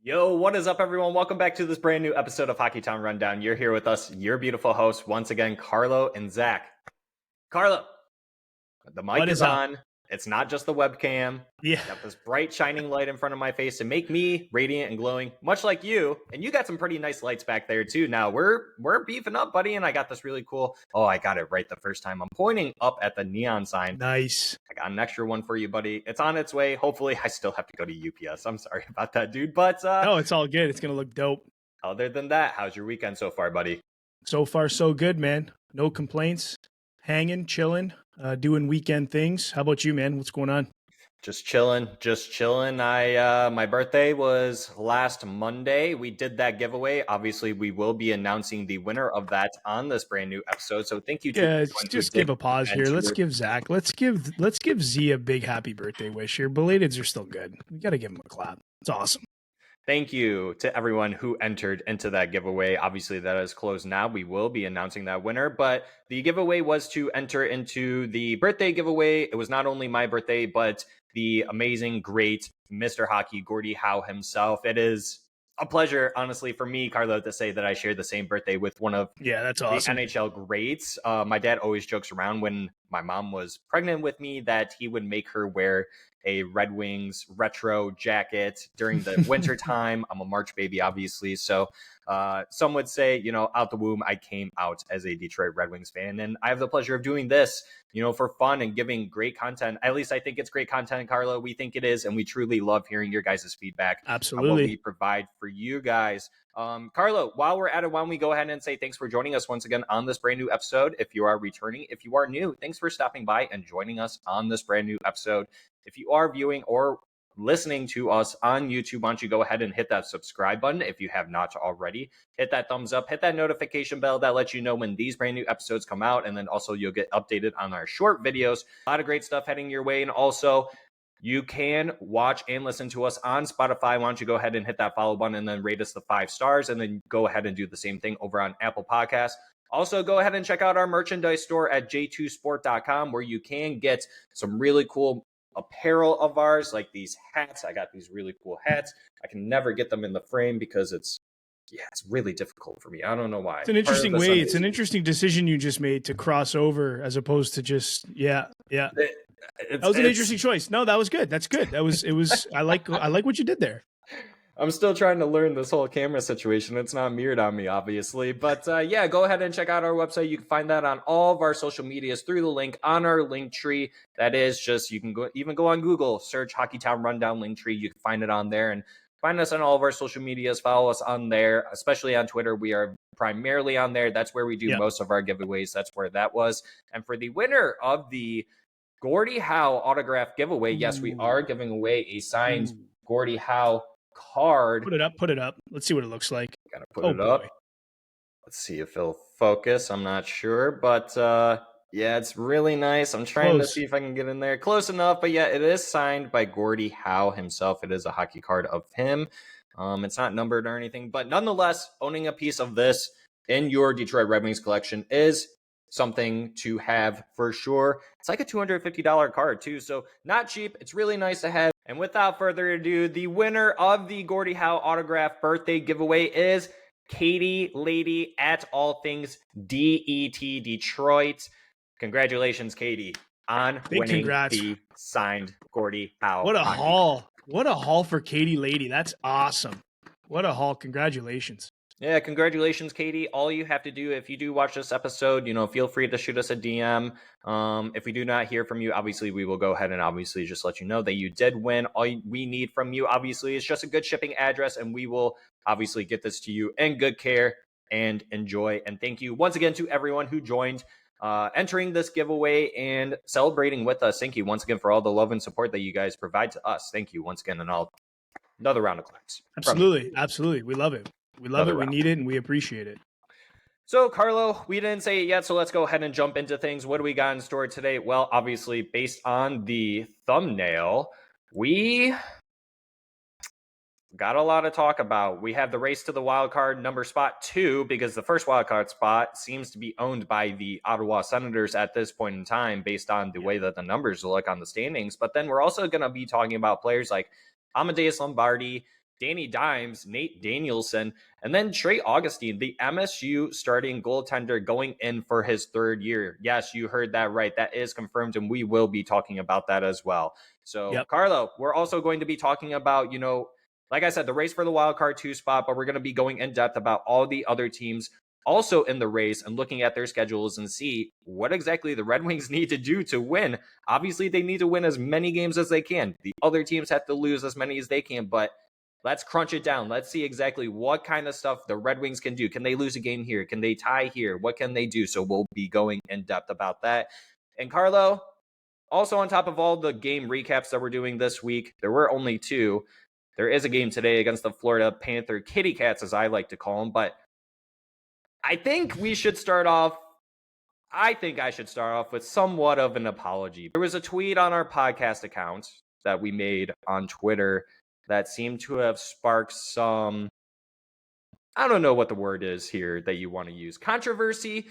Yo, what is up, everyone? Welcome back to this brand new episode of Hockeytown Rundown. You're here with us, your beautiful hosts, once again, Carlo and Zach. Carlo, the mic is on. It's not just the webcam. Yeah. Got this bright shining light in front of my face to make me radiant and glowing, much like you. And you got some pretty nice lights back there too. Now we're beefing up, buddy. And I got this really cool. Oh, I got it right the first time. I'm pointing up at the neon sign. Nice. I got an extra one for you, buddy. It's on its way. Hopefully, I still have to go to UPS. I'm sorry about that, dude. But no, it's all good. It's gonna look dope. Other than that, how's your weekend so far, buddy? So far, so good, man. No complaints. Hanging, chilling, doing weekend things. How about you, man? What's going on? Just chilling. My birthday was last Monday. We did that giveaway. Obviously, we will be announcing the winner of that on this brand new episode. So thank you to Yeah, just give a pause here. Let's give Z a big happy birthday wish here. Belateds are still good. We got to give him a clap. It's awesome. Thank you to everyone who entered into that giveaway. Obviously, that is closed now. We will be announcing that winner, but the giveaway was to enter into the birthday giveaway. It was not only my birthday, but the amazing, great Mr. Hockey, Gordie Howe himself. It is a pleasure, honestly, for me, Carlo, to say that I shared the same birthday with one of that's awesome. The NHL greats. My dad always jokes around when my mom was pregnant with me that he would make her wear a Red Wings retro jacket during the winter time. I'm a March baby, obviously. So some would say, out the womb, I came out as a Detroit Red Wings fan. And I have the pleasure of doing this, for fun and giving great content. At least I think it's great content, Carlo. We think it is. And we truly love hearing your guys' feedback. Absolutely. On what we provide for you guys. Carlo, while we're at it, why don't we go ahead and say thanks for joining us once again on this brand new episode. If you are returning, if you are new, thanks for stopping by and joining us on this brand new episode. If you are viewing or listening to us on YouTube, why don't you go ahead and hit that subscribe button if you have not already. Hit that thumbs up, hit that notification bell that lets you know when these brand new episodes come out. And then also you'll get updated on our short videos. A lot of great stuff heading your way. And also you can watch and listen to us on Spotify. Why don't you go ahead and hit that follow button and then rate us the 5 stars, and then go ahead and do the same thing over on Apple Podcasts. Also, go ahead and check out our merchandise store at j2sport.com, where you can get some really cool apparel of ours, like these hats. I got these really cool hats. I can never get them in the frame because it's really difficult for me. I don't know why. It's an interesting way. It's an interesting decision you just made to cross over as opposed to just, That was an interesting choice. No, that was good. That's good. It was, I like what you did there. I'm still trying to learn this whole camera situation. It's not mirrored on me, obviously. But go ahead and check out our website. You can find that on all of our social medias through the link on our link tree. That is just, you can go on Google, search Hockeytown Rundown link tree. You can find it on there, and find us on all of our social medias. Follow us on there, especially on Twitter. We are primarily on there. That's where we do most of our giveaways. That's where that was. And for the winner of the Gordie Howe autograph giveaway, yes, we are giving away a signed Gordie Howe card. Put it up. Let's see what it looks like. Gotta put it up. Let's see if it'll focus. I'm not sure, but it's really nice. I'm trying to see if I can get in there. Close enough, but it is signed by Gordie Howe himself. It is a hockey card of him. It's not numbered or anything, but nonetheless, owning a piece of this in your Detroit Red Wings collection is something to have for sure. It's like a $250 card too, so not cheap. It's really nice to have. And without further ado, the winner of the Gordie Howe autograph birthday giveaway is Katie Lady at All Things DET Detroit. Congratulations, Katie, on winning the signed Gordie Howe. What a haul. What a haul for Katie Lady. That's awesome. What a haul. Congratulations. Yeah, congratulations, Katie. All you have to do, if you do watch this episode, feel free to shoot us a DM. If we do not hear from you, obviously, we will go ahead and obviously just let you know that you did win. All we need from you, obviously, is just a good shipping address, and we will obviously get this to you in good care and enjoy. And thank you once again to everyone who joined entering this giveaway and celebrating with us. Thank you once again for all the love and support that you guys provide to us. Thank you once again, and another round of claps. Absolutely. We love it. We love it. We need it, and we appreciate it. So, Carlo, we didn't say it yet, so let's go ahead and jump into things. What do we got in store today? Well, obviously, based on the thumbnail, we got a lot to talk about. We have the race to the wild card number spot 2, because the first wild card spot seems to be owned by the Ottawa Senators at this point in time, based on the way that the numbers look on the standings. But then we're also going to be talking about players like Amadeus Lombardi, Danny Dimes, Nate Danielson, and then Trey Augustine, the MSU starting goaltender, going in for his third year. Yes, you heard that right. That is confirmed, and we will be talking about that as well. So, Yep. Carlo, we're also going to be talking about, like I said, the race for the Wildcard 2 spot, but we're going to be going in depth about all the other teams also in the race and looking at their schedules and see what exactly the Red Wings need to do to win. Obviously, they need to win as many games as they can. The other teams have to lose as many as they can, but let's crunch it down. Let's see exactly what kind of stuff the Red Wings can do. Can they lose a game here? Can they tie here? What can they do? So we'll be going in depth about that. And Carlo, also on top of all the game recaps that we're doing this week, there were only 2. There is a game today against the Florida Panther Kitty Cats, as I like to call them, but I think I should start off with somewhat of an apology. There was a tweet on our podcast account that we made on Twitter that seemed to have sparked some, I don't know what the word is here that you want to use, controversy.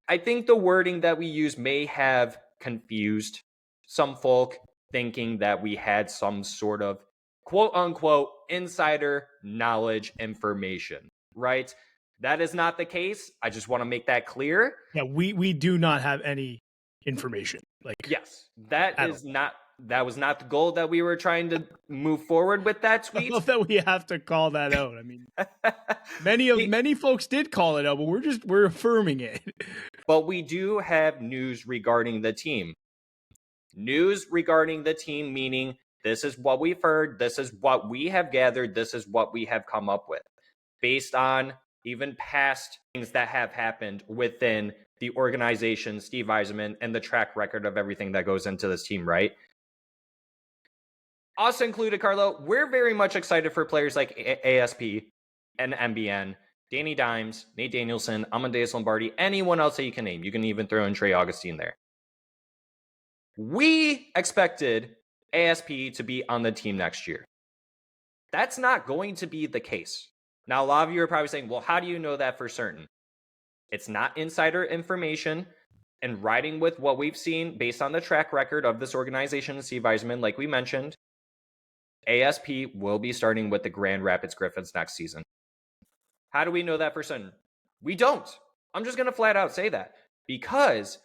I think the wording that we use may have confused some folk, thinking that we had some sort of quote unquote insider knowledge information, right? That is not the case. I just want to make that clear. Yeah, we do not have any information. Yes, that was not the goal that we were trying to move forward with that tweet. I love that we have to call that out. I mean, many folks did call it out, but we're affirming it. But we do have news regarding the team. News regarding the team, meaning this is what we've heard, this is what we have gathered, this is what we have come up with, based on even past things that have happened within the organization, Steve Yzerman, and the track record of everything that goes into this team, right? Us included, Carlo, we're very much excited for players like ASP and MBN, Danny Dimes, Nate Danielson, Amadeus Lombardi, anyone else that you can name. You can even throw in Trey Augustine there. We expected ASP to be on the team next year. That's not going to be the case. Now, a lot of you are probably saying, well, how do you know that for certain? It's not insider information, and riding with what we've seen based on the track record of this organization, Steve Yzerman, like we mentioned, ASP will be starting with the Grand Rapids Griffins next season. How do we know that for certain? We don't. I'm just going to flat out say that, because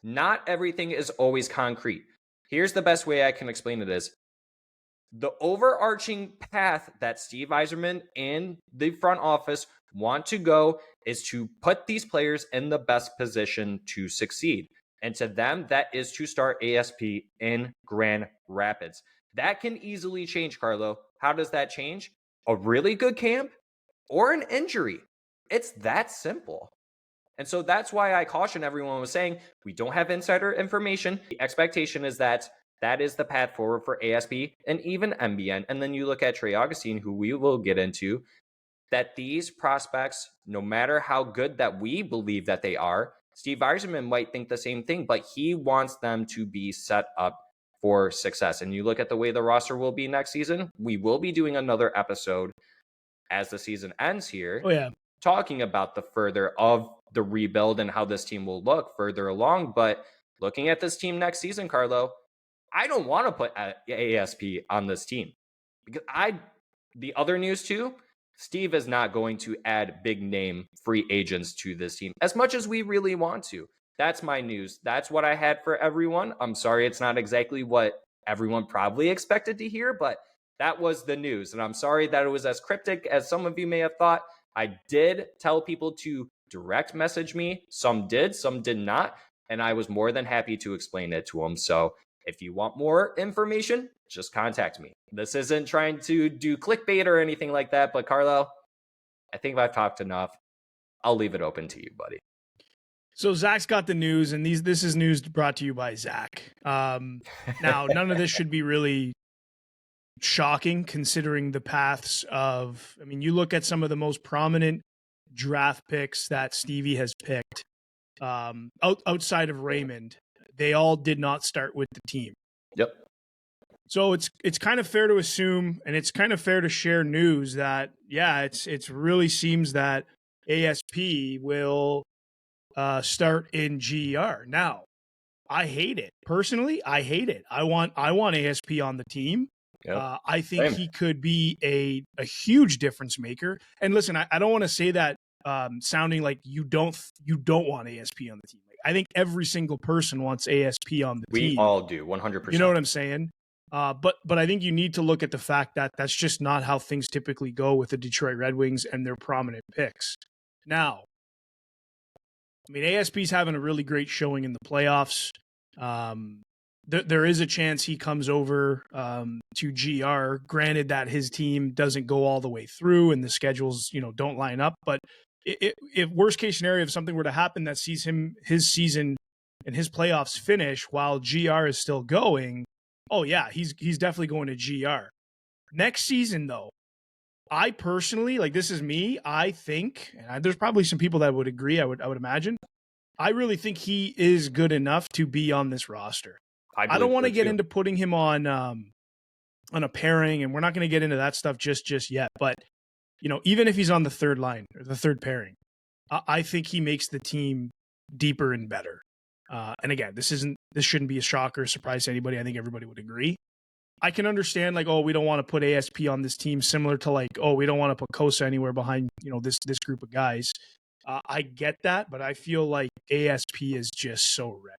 not everything is always concrete. Here's the best way I can explain it is, the overarching path that Steve Yzerman and the front office want to go is to put these players in the best position to succeed. And to them, that is to start ASP in Grand Rapids. That can easily change, Carlo. How does that change? A really good camp or an injury. It's that simple. And so that's why I caution everyone was saying, we don't have insider information. The expectation is that is the path forward for ASP and even MBN. And then you look at Trey Augustine, who we will get into, that these prospects, no matter how good that we believe that they are, Steve Yzerman might think the same thing, but he wants them to be set up for success. And you look at the way the roster will be next season, we will be doing another episode as the season ends here. Oh, yeah. Talking about the further of the rebuild and how this team will look further along. But looking at this team next season, Carlo, I don't want to put ASP on this team, because the other news too, Steve is not going to add big name free agents to this team as much as we really want to. That's my news. That's what I had for everyone. I'm sorry, it's not exactly what everyone probably expected to hear, but that was the news. And I'm sorry that it was as cryptic as some of you may have thought. I did tell people to direct message me. Some did, some did not. And I was more than happy to explain it to them. So if you want more information, just contact me. This isn't trying to do clickbait or anything like that, but Carlo, I think I've talked enough. I'll leave it open to you, buddy. So Zach's got the news, and this is news brought to you by Zach. Now, none of this should be really shocking considering the paths of, I mean, you look at some of the most prominent draft picks that Stevie has picked outside of Raymond. They all did not start with the team. Yep. So it's kind of fair to assume, and it's kind of fair to share news that, yeah, it's really seems that ASP will start in GER. Now, I hate it. Personally, I hate it. I want ASP on the team. Yep. I think Same. he could be a huge difference maker. And listen, I don't want to say that sounding like you don't want ASP on the team. Like, I think every single person wants ASP on the We team. all do, 100%. You know what I'm saying? But I think you need to look at the fact that that's just not how things typically go with the Detroit Red Wings and their prominent picks. Now, I mean, ASP's having a really great showing in the playoffs. There is a chance he comes over to GR. Granted that his team doesn't go all the way through and the schedules, don't line up. But if worst case scenario, if something were to happen that sees his season and his playoffs finish while GR is still going, oh yeah, he's definitely going to GR. Next season, though, I personally, like, this is me, I think, and there's probably some people that would agree, I would imagine, I really think he is good enough to be on this roster. I don't want to get into putting him on a pairing, and we're not going to get into that stuff just yet. But even if he's on the third line or the third pairing, I think he makes the team deeper and better. And again, this shouldn't be a shocker or surprise to anybody. I think everybody would agree. I can understand, like, oh, we don't want to put ASP on this team, similar to like, oh, we don't want to put Kosa anywhere behind this group of guys. I get that, but I feel like ASP is just so red.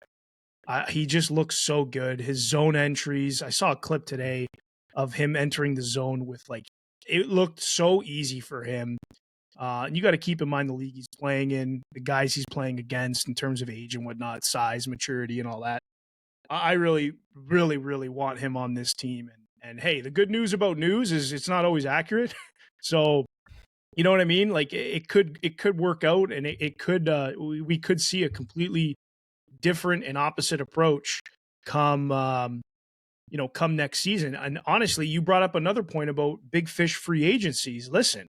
He just looks so good. His zone entries. I saw a clip today of him entering the zone with, like, it looked so easy for him. And you got to keep in mind the league he's playing in, the guys he's playing against in terms of age and whatnot, size, maturity, and all that. I really, really, really want him on this team. And hey, the good news about news is it's not always accurate. So, you know what I mean? Like, it could work out, and it could we could see a completely different and opposite approach come next season. And honestly, you brought up another point about big fish free agencies. Listen,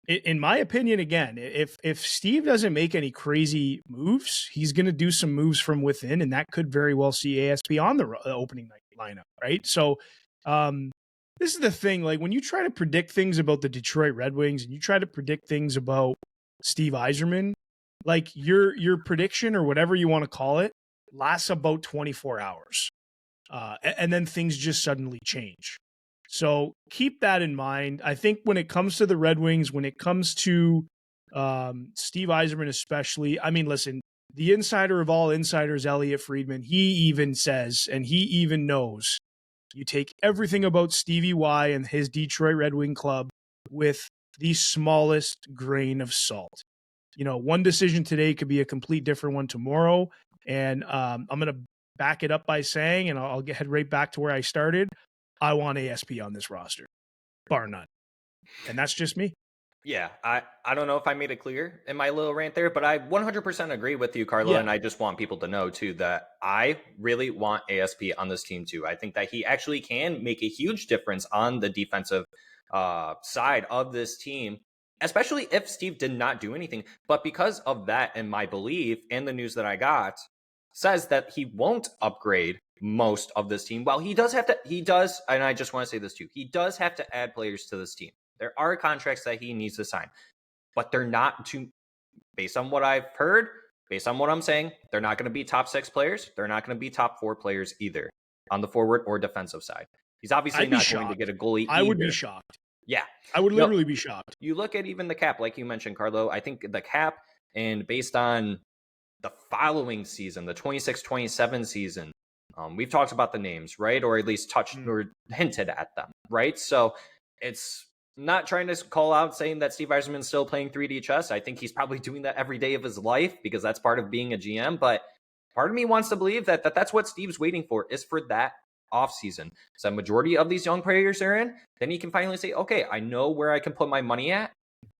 in my opinion, again, if Steve doesn't make any crazy moves, he's going to do some moves from within, and that could very well see ASP on the opening night lineup, right? So this is the thing. Like, when you try to predict things about the Detroit Red Wings and you try to predict things about Steve Yzerman, like, your prediction or whatever you want to call it lasts about 24 hours. And then things just suddenly change. So keep that in mind. I think when it comes to the Red Wings, when it comes to Steve Yzerman especially, I mean, listen, the insider of all insiders, Elliot Friedman, he even says, and he even knows, you take everything about Stevie Y and his Detroit Red Wing club with the smallest grain of salt. One decision today could be a complete different one tomorrow. And I'm going to back it up by saying, and I'll head right back to where I started, I want ASP on this roster, bar none. And that's just me. Yeah, I don't know if I made it clear in my little rant there, but I 100% agree with you, Carlo. Yeah. And I just want people to know, too, that I really want ASP on this team, too. I think that he actually can make a huge difference on the defensive side of this team, especially if Steve did not do anything. But because of that, and my belief and the news that I got says that he won't upgrade most of this team. Well, he does, and I just want to say this too, he does have to add players to this team. There are contracts that he needs to sign, but they're not based on what I've heard, based on what I'm saying, they're not going to be top 6 players. They're not going to be top 4 players either on the forward or defensive side. He's obviously not going to get a goalie either. I would be shocked. Yeah. I would literally be shocked. You look at even the cap, like you mentioned, Carlo, I think the cap, and based on the following season, the 26-27 season, we've talked about the names, right? Or at least touched or hinted at them, right? So it's not trying to call out saying that Steve Yzerman's still playing 3D chess. I think he's probably doing that every day of his life because that's part of being a GM. But part of me wants to believe that that's what Steve's waiting for, is for that offseason. So the majority of these young players are in, then he can finally say, okay, I know where I can put my money at.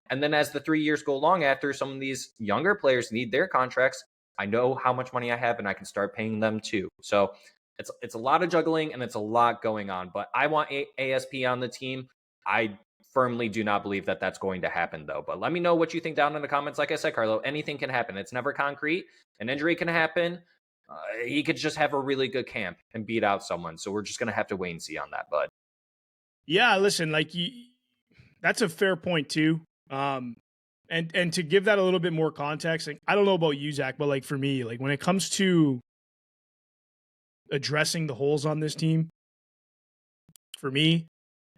And then as the 3 years go along, after some of these younger players need their contracts, I know how much money I have and I can start paying them too. So it's a lot of juggling and it's a lot going on. But I want ASP on the team. I firmly do not believe that that's going to happen, though. But let me know what you think down in the comments. Like I said, Carlo, anything can happen. It's never concrete. An injury can happen. He could just have a really good camp and beat out someone. So we're just going to have to wait and see on that, bud. Yeah, listen, like, that's a fair point, too. And to give that a little bit more context, like, I don't know about you, Zach, but like for me, like when it comes to addressing the holes on this team, for me.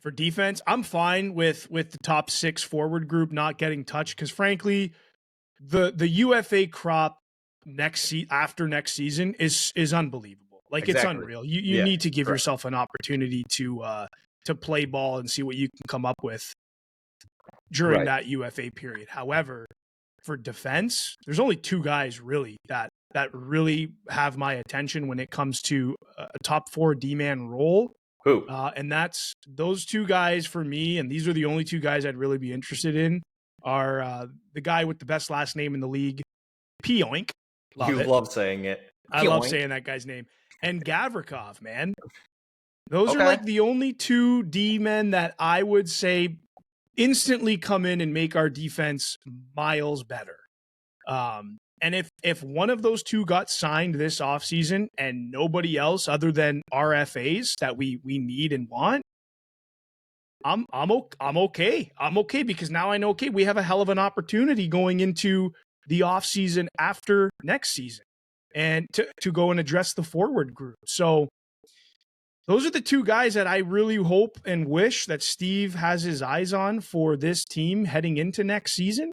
For defense, I'm fine with the top 6 forward group not getting touched because, frankly, the UFA crop after next season is unbelievable. Like, it's Exactly. unreal. You Yeah, need to give correct. yourself an opportunity to play ball and see what you can come up with during Right. that UFA period. However, for defense, there's only 2 guys really that really have my attention when it comes to a top 4 D-man role. Who? And that's those 2 guys for me, and these are the only 2 guys I'd really be interested in, are the guy with the best last name in the league, Pioink. Love saying it. I love saying that guy's name. And Gavrikov, man. Those are Okay. like the only 2 D-men that I would say instantly come in and make our defense miles better. And if one of those 2 got signed this offseason and nobody else other than RFAs that we need and want, I'm okay. I'm okay because now I know, okay, we have a hell of an opportunity going into the offseason after next season and to go and address the forward group. So those are the 2 guys that I really hope and wish that Steve has his eyes on for this team heading into next season.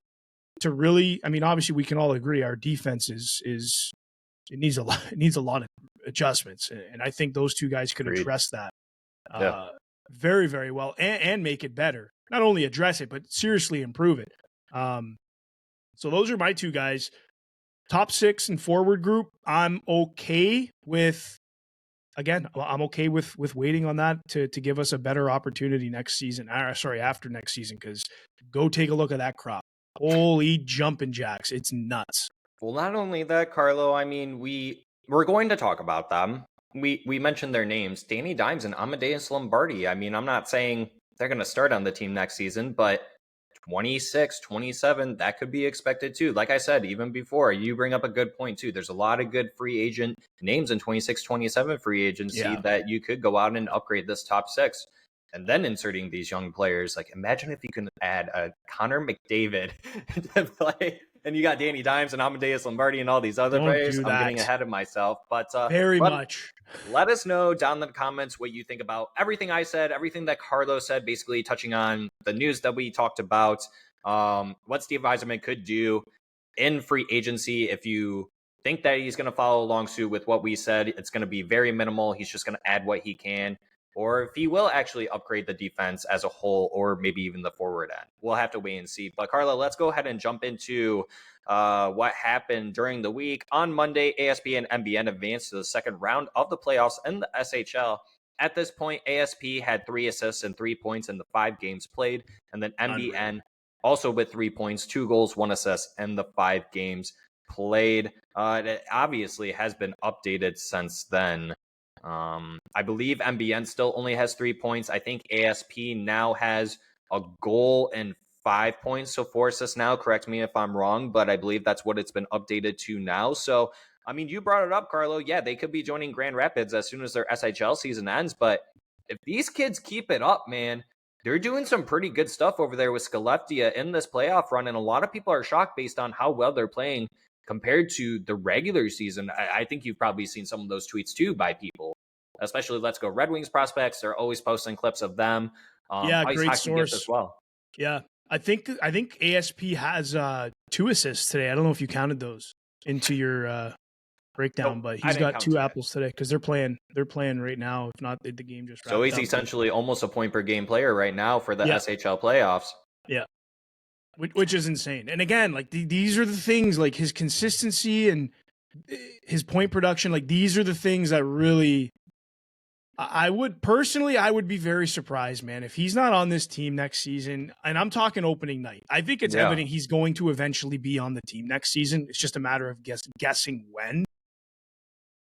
To really, I mean, obviously we can all agree our defense it needs a lot of adjustments, and I think those 2 guys could address that very, very well and make it better. Not only address it, but seriously improve it. So those are my 2 guys. Top 6 and forward group. I'm okay with. Again, I'm okay with waiting on that to give us a better opportunity next season. After next season, because go take a look at that crop. Holy jumping jacks. It's nuts. Well, not only that, Carlo, I mean, we're going to talk about them. We mentioned their names, Danny Dimes and Amadeus Lombardi. I mean, I'm not saying they're going to start on the team next season, but 26, 27, that could be expected too. Like I said, even before, you bring up a good point too. There's a lot of good free agent names in 26, 27 free agency that you could go out and upgrade this top 6. And then inserting these young players, like imagine if you can add a Connor McDavid to play, and you got Danny Dimes and Amadeus Lombardi and all these other players. I'm getting ahead of myself, but let us know down in the comments what you think about everything I said, everything that Carlos said, basically touching on the news that we talked about, what Steve Yzerman could do in free agency. If you think that he's going to follow along suit with what we said, it's going to be very minimal. He's just going to add what he can. Or if he will actually upgrade the defense as a whole, or maybe even the forward end. We'll have to wait and see. But Carla, let's go ahead and jump into what happened during the week. On Monday, ASP and MBN advanced to the second round of the playoffs in the SHL. At this point, ASP had 3 assists and 3 points in the 5 games played. And then MBN also with 3 points, 2 goals, 1 assist in the 5 games played. It obviously has been updated since then. I believe MBN still only has 3 points. I think ASP now has a goal and 5 points. So 4 assists now. Correct me if I'm wrong, but I believe that's what it's been updated to now. So, I mean, you brought it up, Carlo. Yeah, they could be joining Grand Rapids as soon as their SHL season ends. But if these kids keep it up, man, they're doing some pretty good stuff over there with Skellefteå in this playoff run. And a lot of people are shocked based on how well they're playing compared to the regular season. I think you've probably seen some of those tweets too by people, especially Let's Go Red Wings prospects. They're always posting clips of them. Great source as well. Yeah, I think ASP has 2 assists today. I don't know if you counted those into your breakdown, but he's got 2 apples today because they're playing right now. If not, the game just wrapped so he's up. Essentially almost a point per game player right now for the SHL playoffs. Yeah. Which is insane. And again, like these are the things, like his consistency and his point production, like these are the things that really, I would be very surprised, man, if he's not on this team next season. And I'm talking opening night. I think it's evident he's going to eventually be on the team next season. It's just a matter of guessing when.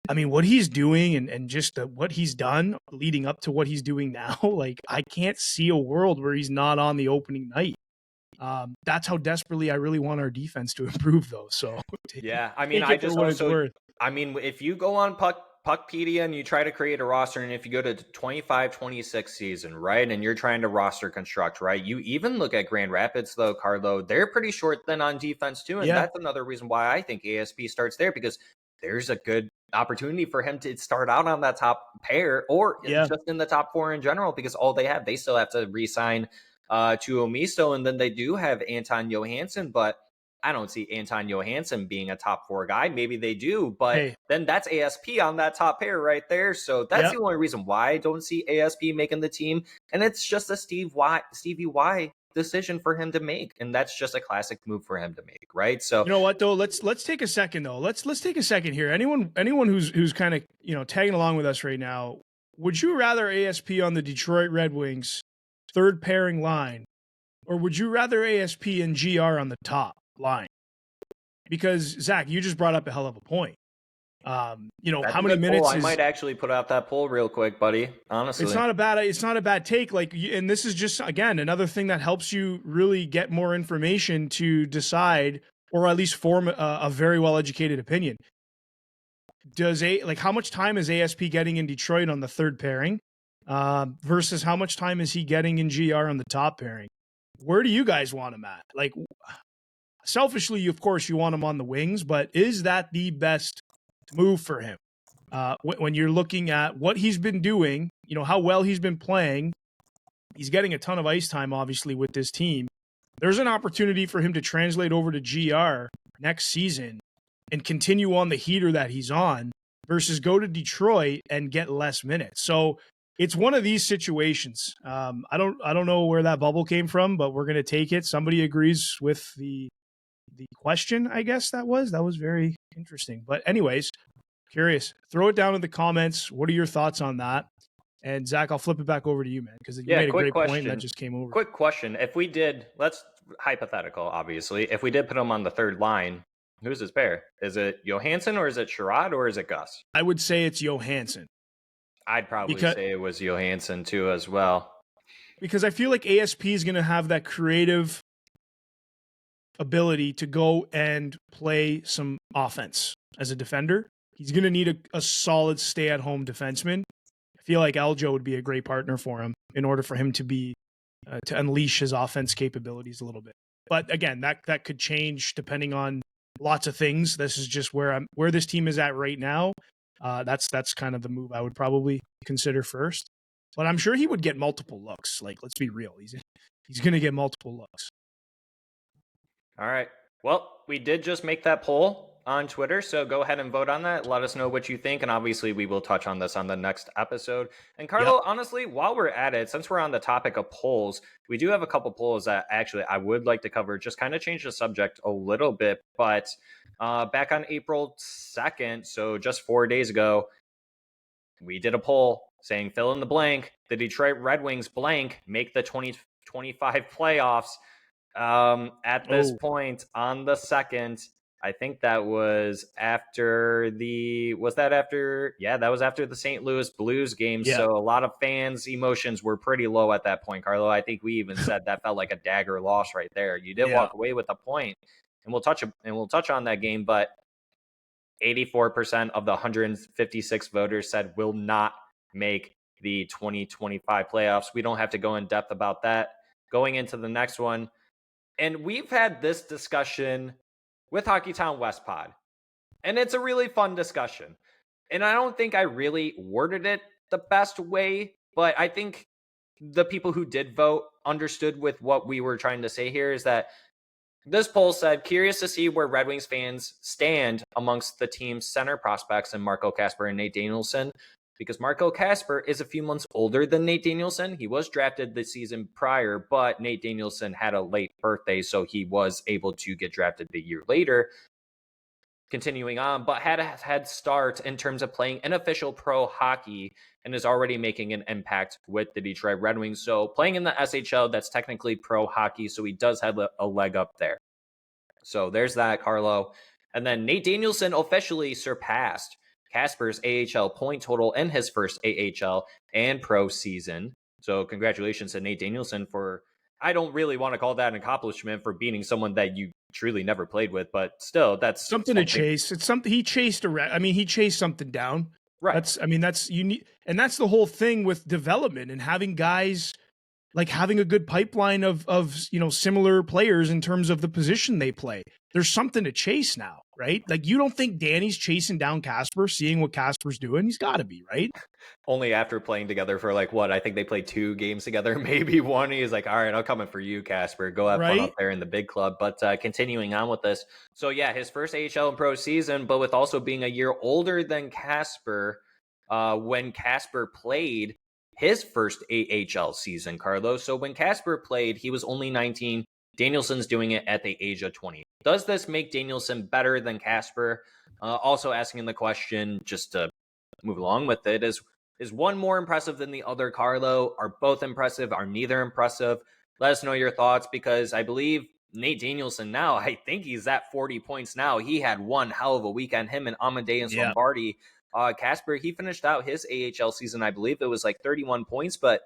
I mean, what he's doing and just what he's done leading up to what he's doing now, like I can't see a world where he's not on the opening night. That's how desperately I really want our defense to improve, though. So yeah, I mean, I mean, if you go on Puckpedia and you try to create a roster, and if you go to 25-26 season, right, and you're trying to roster construct, right, you even look at Grand Rapids, though, Carlo, they're pretty short thin on defense too, and that's another reason why I think ASP starts there, because there's a good opportunity for him to start out on that top pair or Yeah. just in the top 4 in general, because all they still have to re-sign Tuomisto, and then they do have Anton Johansson, but I don't see Anton Johansson being a top 4 guy. Maybe they do, but then that's ASP on that top pair right there. So that's the only reason why I don't see ASP making the team. And it's just a Stevie Y decision for him to make. And that's just a classic move for him to make, right? So you know what though? Let's take a second though. Let's take a second here. Anyone who's kind of, tagging along with us right now, would you rather ASP on the Detroit Red Wings third pairing line, or would you rather ASP and GR on the top line? Because Zach, you just brought up a hell of a point. That's how many minutes? I might actually put out that poll real quick, buddy. Honestly, it's not a bad take. And this is just, again, another thing that helps you really get more information to decide, or at least form a very well educated opinion. How much time is ASP getting in Detroit on the third pairing, versus how much time is he getting in GR on the top pairing? Where do you guys want him at? Selfishly, of course, you want him on the wings, but is that the best move for him? When you're looking at what he's been doing, how well he's been playing, he's getting a ton of ice time, obviously, with this team. There's an opportunity for him to translate over to GR next season and continue on the heater that he's on versus go to Detroit and get less minutes. So it's one of these situations. I don't know where that bubble came from, but we're going to take it. Somebody agrees with the question, I guess that was very interesting. But anyways, curious. Throw it down in the comments. What are your thoughts on that? And Zach, I'll flip it back over to you, man, because you made a great point that just came over. Quick question. If we did, let's hypothetical, obviously, if we did put him on the third line, who's his pair? Is it Johansson or is it Sherrod or is it Gus? I would say it's Johansson. I'd probably say it was Johansson too as well. Because I feel like ASP is going to have that creative ability to go and play some offense as a defender. He's going to need a solid stay-at-home defenseman. I feel like Aljo would be a great partner for him in order for him to be to unleash his offense capabilities a little bit. But again, that could change depending on lots of things. This is just where this team is at right now. That's kind of the move I would probably consider first. But I'm sure he would get multiple looks. Let's be real. He's going to get multiple looks. All right. Well, we did just make that poll on Twitter, so go ahead and vote on that. Let us know what you think, and obviously we will touch on this on the next episode. And Carlo, honestly, while we're at it, since we're on the topic of polls, we do have a couple polls that actually I would like to cover, just kind of change the subject a little bit. But back on April 2nd, so just 4 days ago, we did a poll saying fill in the blank, the Detroit Red Wings blank make the 2025 playoffs. At this point on the 2nd, I think that was after that was after the St. Louis Blues game. Yeah. So a lot of fans' emotions were pretty low at that point, Carlo. I think we even said that felt like a dagger loss right there. You did walk away with a point, and we'll touch on that game, but 84% of the 156 voters said will not make the 2025 playoffs. We don't have to go in depth about that. Going into the next one, and we've had this discussion with Hockeytown West Pod, and it's a really fun discussion. And I don't think I really worded it the best way, but I think the people who did vote understood with what we were trying to say here is that this poll said, curious to see where Red Wings fans stand amongst the team's center prospects in Marco Kasper and Nate Danielson, because Marco Kasper is a few months older than Nate Danielson. He was drafted the season prior, but Nate Danielson had a late birthday, so he was able to get drafted the year later. Continuing on, but had a head start in terms of playing unofficial pro hockey and is already making an impact with the Detroit Red Wings. So playing in the SHL, that's technically pro hockey, so he does have a leg up there. So there's that, Carlo. And then Nate Danielson officially surpassed Kasper's AHL point total in his first AHL and pro season. So congratulations to Nate Danielson for, I don't really want to call that an accomplishment for beating someone that you truly never played with, but still, that's something to chase. It's something he chased he chased something down. Right. That's unique. And that's the whole thing with development and having guys like having a good pipeline of similar players in terms of the position they play. There's something to chase now, right? Like, you don't think Danny's chasing down Casper, seeing what Casper's doing? He's got to be, right? Only after playing together for like what? I think they played 2 games together, maybe one. He's like, all right, I'm coming for you, Casper. Go have fun up there in the big club. But continuing on with this. So yeah, his first AHL and pro season, but with also being a year older than Casper, when Casper played his first AHL season, Carlos. So when Casper played, he was only 19. Danielson's doing it at the age of 20. Does this make Danielson better than Casper? Also asking the question, just to move along with it, is one more impressive than the other, Carlo? Are both impressive? Are neither impressive? Let us know your thoughts, because I believe Nate Danielson now, I think he's at 40 points now. He had one hell of a weekend, him and Amadeus Lombardi. Casper, he finished out his AHL season, I believe it was like 31 points, but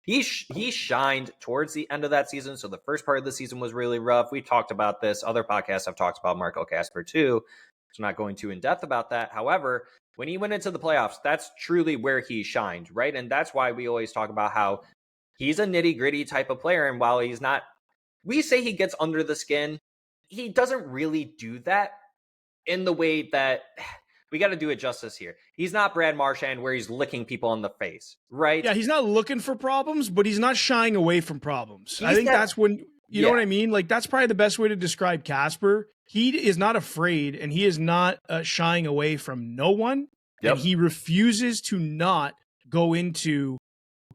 he shined towards the end of that season. So the first part of the season was really rough. We talked about this. Other podcasts have talked about Marco Casper too. So I'm not going too in depth about that. However, when he went into the playoffs, that's truly where he shined, right? And that's why we always talk about how he's a nitty gritty type of player. And while he's not, we say he gets under the skin, he doesn't really do that in the way that we got to do it justice here. He's not Brad Marchand where he's licking people in the face, right? Yeah, he's not looking for problems, but he's not shying away from problems. I think that's when, you know what I mean? Like, that's probably the best way to describe Casper. He is not afraid, and he is not shying away from no one. Yep. And he refuses to not go into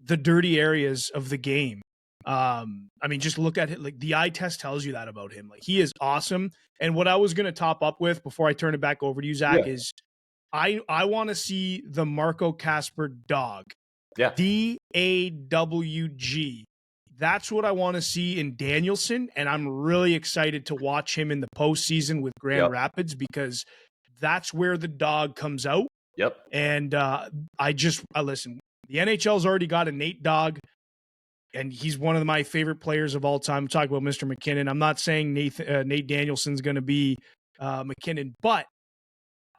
the dirty areas of the game. I mean, just look at it. Like, the eye test tells you that about him. Like, he is awesome. And what I was going to top up with before I turn it back over to you, Zach, is I want to see the Marco Casper dog. Yeah. DAWG. That's what I want to see in Danielson, and I'm really excited to watch him in the postseason with Grand Rapids, because that's where the dog comes out. Yep. And I listen, the NHL's already got a Nate dog, and he's one of my favorite players of all time. I'm talking about Mr. McKinnon. I'm not saying Nate Danielson's going to be McKinnon, but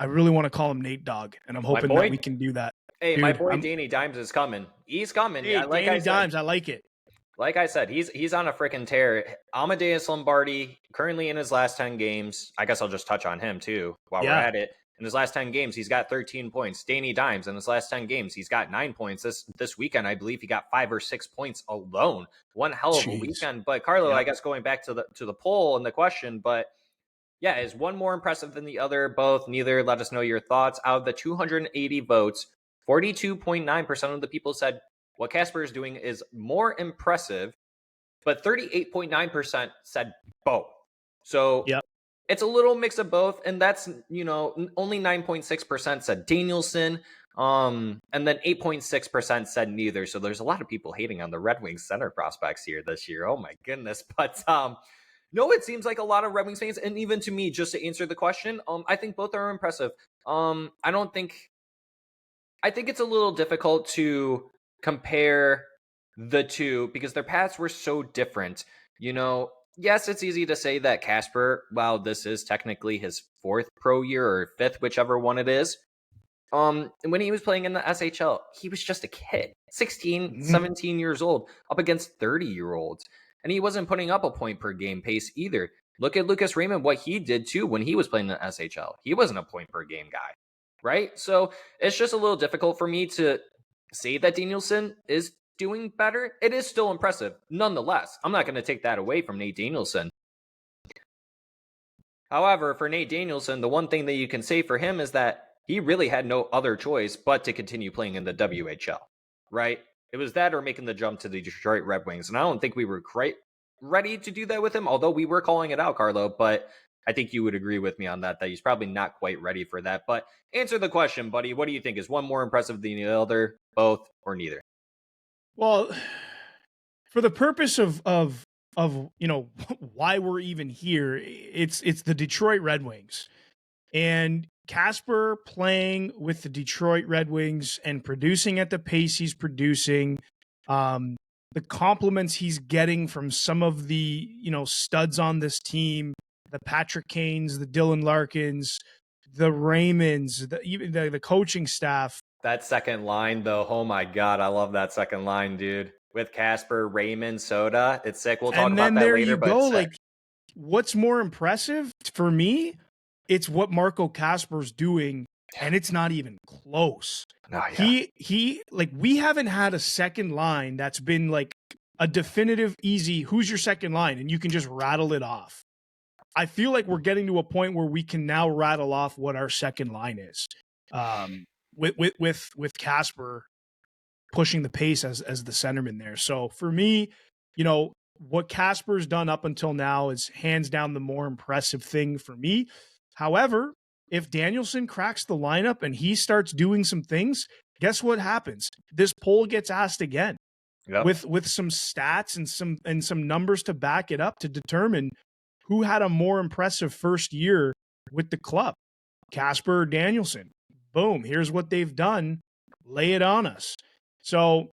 I really want to call him Nate Dog, and I'm hoping that we can do that. Hey, dude, my boy Danny Dimes is coming. He's coming. Hey, like Danny Dimes, I like it. Like I said, he's on a freaking tear. Amadeus Lombardi, currently in his last 10 games. I guess I'll just touch on him too while we're at it. In his last 10 games, he's got 13 points. Danny Dimes, in his last 10 games, he's got 9 points. This weekend, I believe he got 5 or 6 points alone. One hell of a weekend. But Carlo, I guess going back to the poll and the question, but yeah, is one more impressive than the other? Both, neither. Let us know your thoughts. Out of the 280 votes, 42.9% of the people said what Casper is doing is more impressive, but 38.9% said both. So it's a little mix of both, and that's, only 9.6% said Danielson, and then 8.6% said neither. So there's a lot of people hating on the Red Wings center prospects here this year. Oh my goodness. But no, it seems like a lot of Red Wings fans, and even to me, just to answer the question, I think both are impressive. I think it's a little difficult to compare the two because their paths were so different. Yes, it's easy to say that Casper, while this is technically his 4th pro year or 5th, whichever one it is, when he was playing in the SHL, he was just a kid, 16, 17 years old, up against 30-year-olds. And he wasn't putting up a point per game pace either. Look at Lucas Raymond, what he did too when he was playing in the SHL. He wasn't a point per game guy, right? So it's just a little difficult for me to say that Danielson is doing better. It is still impressive. Nonetheless, I'm not going to take that away from Nate Danielson. However, for Nate Danielson, the one thing that you can say for him is that he really had no other choice but to continue playing in the WHL, right? It was that or making the jump to the Detroit Red Wings. And I don't think we were quite ready to do that with him, although we were calling it out, Carlo. But I think you would agree with me on that he's probably not quite ready for that. But answer the question, buddy. What do you think? Is one more impressive than the other, both, or neither? Well, for the purpose of why we're even here, it's the Detroit Red Wings. And Casper playing with the Detroit Red Wings and producing at the pace he's producing, the compliments he's getting from some of the, studs on this team, the Patrick Kanes, the Dylan Larkins, the Raymonds, even the coaching staff. That second line, though, oh my God, I love that second line, dude. with Casper, Raymond, Soda. It's sick. We'll talk And about then that there later, you but go. it's sick. Like, what's more impressive for me? It's what Marco Casper's doing, and it's not even close. Oh, yeah. He like, we haven't had a second line that's been like a definitive easy, who's your second line? And you can just rattle it off. I feel like we're getting to a point where we can now rattle off what our second line is. With Casper pushing the pace as the centerman there. So for me, what Casper's done up until now is hands down the more impressive thing for me. However, if Danielson cracks the lineup and he starts doing some things, guess what happens? This poll gets asked again. Yep. With some stats and some numbers to back it up to determine who had a more impressive first year with the club, Casper or Danielson. Boom, here's what they've done. Lay it on us. So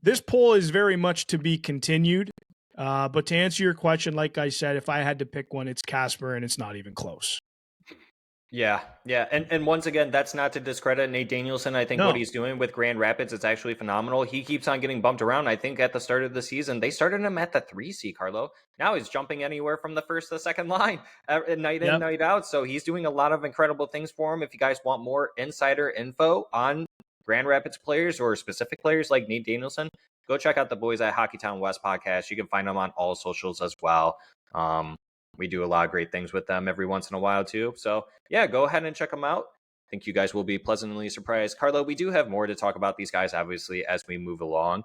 this poll is very much to be continued. But to answer your question, like I said, if I had to pick one, it's Casper, and it's not even close. Yeah. And once again, that's not to discredit Nate Danielson. I think what he's doing with Grand Rapids, it's actually phenomenal. He keeps on getting bumped around. I think at the start of the season, they started him at the 3C, Carlo. Now he's jumping anywhere from the first to the second line night in, night out. So he's doing a lot of incredible things for him. If you guys want more insider info on Grand Rapids players or specific players like Nate Danielson, go check out the boys at Hockeytown West podcast. You can find them on all socials as well. We do a lot of great things with them every once in a while too. So yeah, go ahead and check them out. I think you guys will be pleasantly surprised. Carlo, we do have more to talk about these guys, obviously, as we move along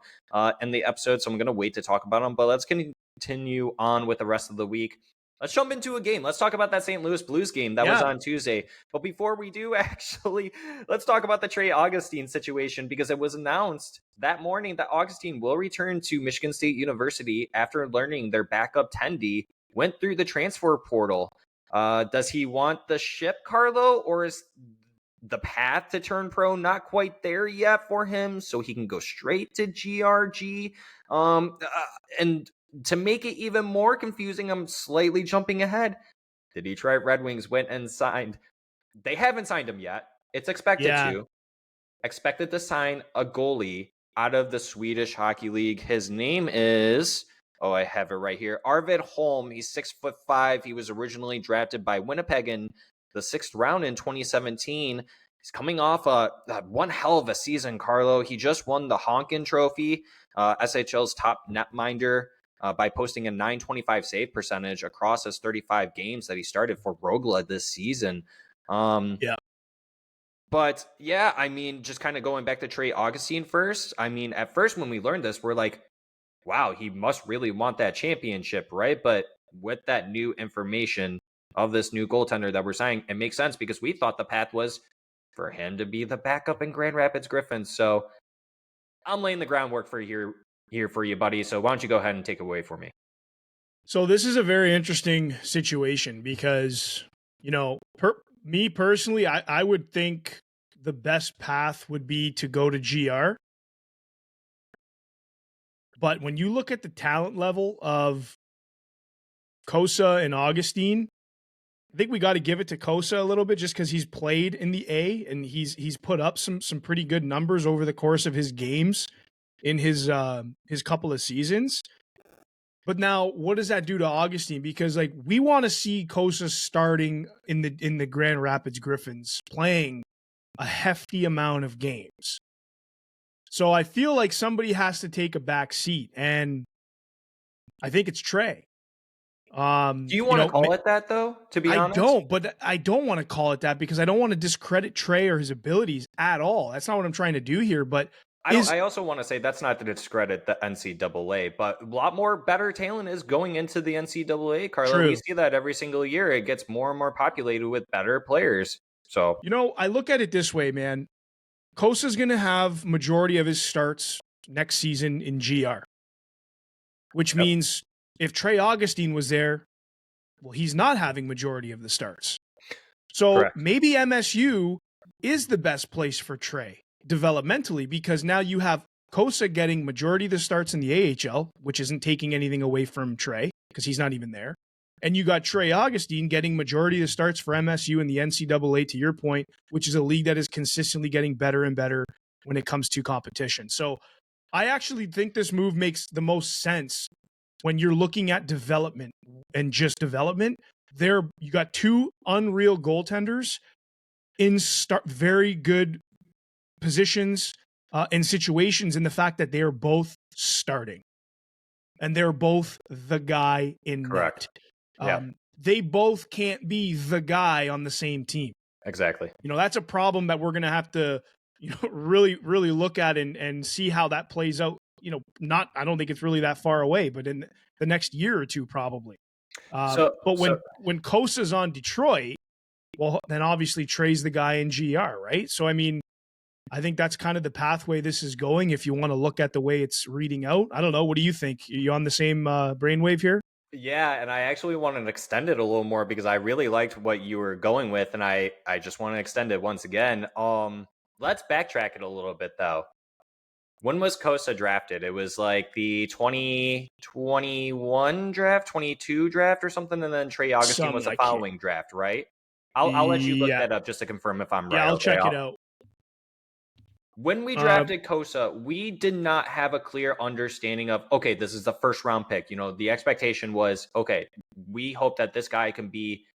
in the episode. So I'm going to wait to talk about them, but let's continue on with the rest of the week. Let's jump into a game. Let's talk about that St. Louis Blues game that was on Tuesday. But before we do, actually, let's talk about the Trey Augustine situation, because it was announced that morning that Augustine will return to Michigan State University after learning their backup 10D went through the transfer portal. Does he want the ship, Carlo, or is the path to turn pro not quite there yet for him, so he can go straight to GRG? And to make it even more confusing, I'm slightly jumping ahead. The Detroit Red Wings went and signed. They haven't signed him yet. It's expected to. Expected to sign a goalie out of the Swedish Hockey League. His name is... I have it right here. Arvid Holm. He's 6'5". He was originally drafted by Winnipeg in the 6th round in 2017. He's coming off one hell of a season, Carlo. He just won the Honkin Trophy, SHL's top netminder, by posting a .925 save percentage across his 35 games that he started for Rogla this season. But yeah, I mean, just kind of going back to Trey Augustine first. I mean, at first when we learned this, we're like, wow, he must really want that championship, right? But with that new information of this new goaltender that we're signing, it makes sense, because we thought the path was for him to be the backup in Grand Rapids Griffins. So I'm laying the groundwork for here for you, buddy. So why don't you go ahead and take it away for me? So this is a very interesting situation because, me personally, I would think the best path would be to go to GR. But when you look at the talent level of Kosa and Augustine, I think we got to give it to Kosa a little bit, just because he's played in the A and he's put up some pretty good numbers over the course of his games in his couple of seasons. But now, what does that do to Augustine? Because we want to see Kosa starting in the Grand Rapids Griffins, playing a hefty amount of games. So I feel like somebody has to take a back seat, and I think it's Trey. Do you want to call it that, though, to be honest? I don't want to call it that, because I don't want to discredit Trey or his abilities at all. That's not what I'm trying to do here. But I also want to say that's not to discredit the NCAA, but a lot more better talent is going into the NCAA, Carlo. True. We see that every single year. It gets more and more populated with better players. So, I look at it this way, man. Kosa's going to have majority of his starts next season in GR, which means if Trey Augustine was there, well, he's not having majority of the starts. So maybe MSU is the best place for Trey developmentally, because now you have Kosa getting majority of the starts in the AHL, which isn't taking anything away from Trey because he's not even there. And you got Trey Augustine getting majority of the starts for MSU in the NCAA, to your point, which is a league that is consistently getting better and better when it comes to competition. So I actually think this move makes the most sense when you're looking at development and just development. You got two unreal goaltenders in very good positions and situations, in the fact that they are both starting and they're both the guy in Correct. net. They both can't be the guy on the same team. Exactly. That's a problem that we're going to have to, really, really look at and see how that plays out. I don't think it's really that far away, but in the next year or two, probably. But when Kosa's on Detroit, well, then obviously Trey's the guy in GR, right? So, I mean, I think that's kind of the pathway this is going, if you want to look at the way it's reading out. I don't know. What do you think? Are you on the same brainwave here? Yeah, and I actually want to extend it a little more because I really liked what you were going with, and I just want to extend it once again. Let's backtrack it a little bit, though. When was Kosa drafted? It was like the 2021 draft, 22 draft or something, and then Trey Augustine was the following draft, right? I'll let you look that up just to confirm if I'm right. Yeah, I'll check it out. When we drafted Kosa, we did not have a clear understanding of, okay, this is the first round pick. The expectation was, okay, we hope that this guy can be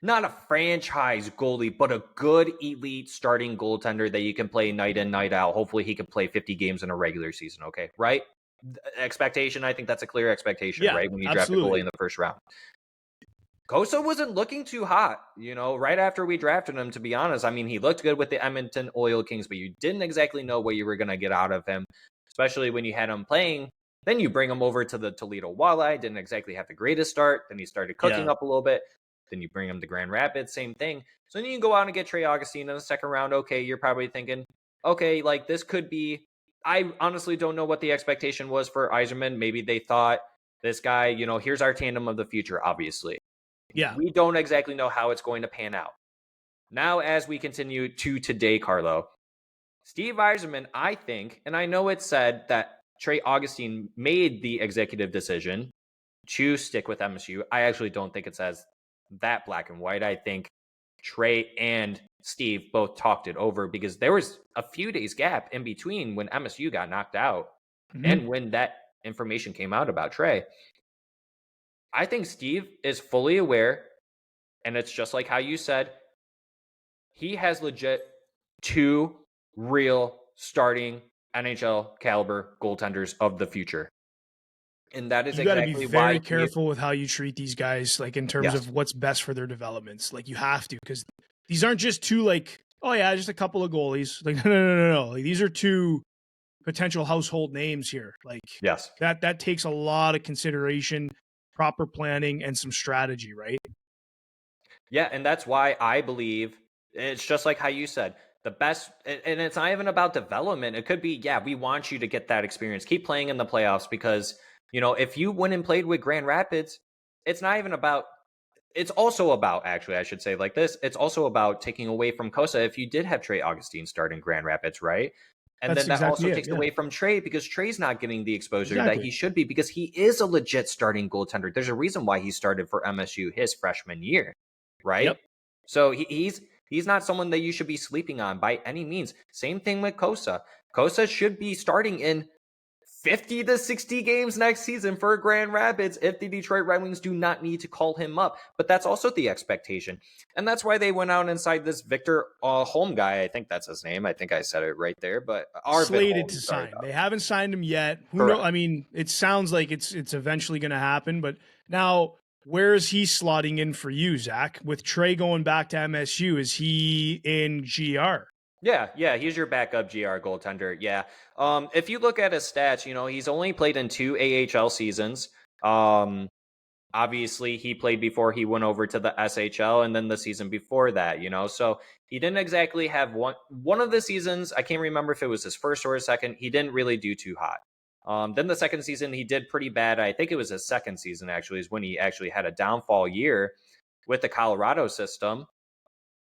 not a franchise goalie, but a good elite starting goaltender that you can play night in, night out. Hopefully he can play 50 games in a regular season, okay? Right? Expectation, I think that's a clear expectation, right? When you draft a goalie in the first round. Kosa wasn't looking too hot, right after we drafted him, to be honest. I mean, he looked good with the Edmonton Oil Kings, but you didn't exactly know what you were going to get out of him, especially when you had him playing. Then you bring him over to the Toledo Walleye, didn't exactly have the greatest start. Then he started cooking up a little bit. Then you bring him to Grand Rapids, same thing. So then you go out and get Trey Augustine in the second round. Okay, you're probably thinking, okay, like this could be, I honestly don't know what the expectation was for Yzerman. Maybe they thought this guy, here's our tandem of the future, obviously. Yeah. We don't exactly know how it's going to pan out. Now, as we continue to today, Carlo, Steve Yzerman, I think, and I know it said that Trey Augustine made the executive decision to stick with MSU. I actually don't think it says that black and white. I think Trey and Steve both talked it over because there was a few days gap in between when MSU got knocked out and when that information came out about Trey. I think Steve is fully aware, and it's just like how you said, he has legit two real starting NHL caliber goaltenders of the future. And that is exactly why you got to be very careful with how you treat these guys, like in terms of what's best for their developments. Like you have to, because these aren't just two, like, oh yeah, just a couple of goalies. Like, no. Like, these are two potential household names here. Like, that takes a lot of consideration, proper planning, and some strategy, right? Yeah, and that's why I believe it's just like how you said, the best, and it's not even about development. It could be, we want you to get that experience. Keep playing in the playoffs because, if you went and played with Grand Rapids, it's not even about, it's also about, actually, I should say like this, it's also about taking away from Kosa if you did have Trey Augustine start in Grand Rapids, right? And then that also takes away from Trey because Trey's not getting the exposure that he should be because he is a legit starting goaltender. There's a reason why he started for MSU his freshman year, right? Yep. So he's not someone that you should be sleeping on by any means. Same thing with Kosa. Kosa should be starting in 50 to 60 games next season for Grand Rapids if the Detroit Red Wings do not need to call him up. But that's also the expectation. And that's why they went out and signed this Victor Holm guy. I think that's his name. I think I said it right there. But slated to sign. They haven't signed him yet. Who knows? I mean, it sounds like it's eventually going to happen. But now, where is he slotting in for you, Zach? With Trey going back to MSU, is he in GR? Yeah, he's your backup GR goaltender. Yeah. If you look at his stats, he's only played in 2 AHL seasons. Obviously, he played before he went over to the SHL and then the season before that, So he didn't exactly have one of the seasons. I can't remember if it was his first or his second. He didn't really do too hot. Then the second season, he did pretty bad. I think it was his second season, actually, is when he actually had a downfall year with the Colorado system.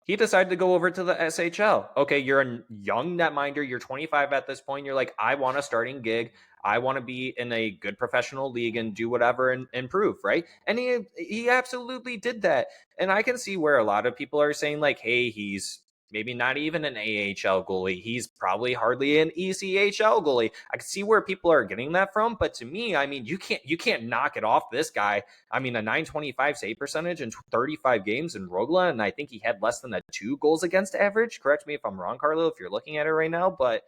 He decided to go over to the SHL. Okay, you're a young netminder. You're 25 at this point. You're like, I want a starting gig. I want to be in a good professional league and do whatever and improve, right? And he absolutely did that. And I can see where a lot of people are saying like, hey, he's maybe not even an AHL goalie. He's probably hardly an ECHL goalie. I can see where people are getting that from, but to me, I mean, you can't knock it off this guy. I mean, a 925 save percentage in 35 games in Rogla, and I think he had less than a 2 goals against average. Correct me if I'm wrong, Carlo, if you're looking at it right now, but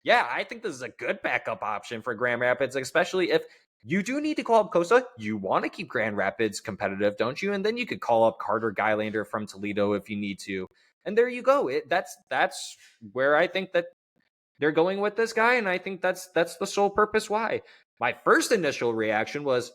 yeah, I think this is a good backup option for Grand Rapids, especially if you do need to call up Costa. You want to keep Grand Rapids competitive, don't you? And then you could call up Carter Gylander from Toledo if you need to. And there you go. That's where I think that they're going with this guy, and I think that's the sole purpose why. My first initial reaction was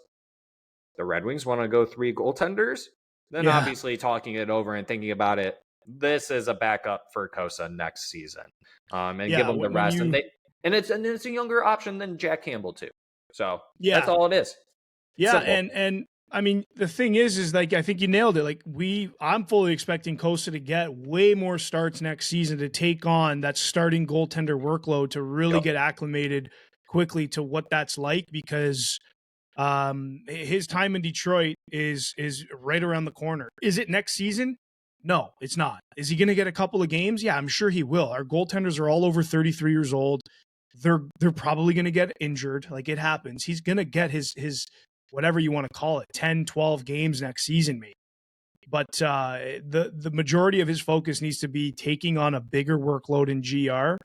the Red Wings want to go 3 goaltenders. Then obviously talking it over and thinking about it, this is a backup for Costa next season, and give them the rest. And it's a younger option than Jack Campbell too. So that's all it is. Yeah, and I mean the thing is like I think you nailed it. Like I'm fully expecting Costa to get way more starts next season to take on that starting goaltender workload to really get acclimated quickly to what that's like, because his time in Detroit is right around the corner. Is it next season? No, it's not. Is he going to get a couple of games? Yeah, I'm sure he will. Our goaltenders are all over 33 years old. They're probably going to get injured. Like, it happens. He's going to get his whatever you want to call it, 10, 12 games next season, maybe. But the majority of his focus needs to be taking on a bigger workload in GR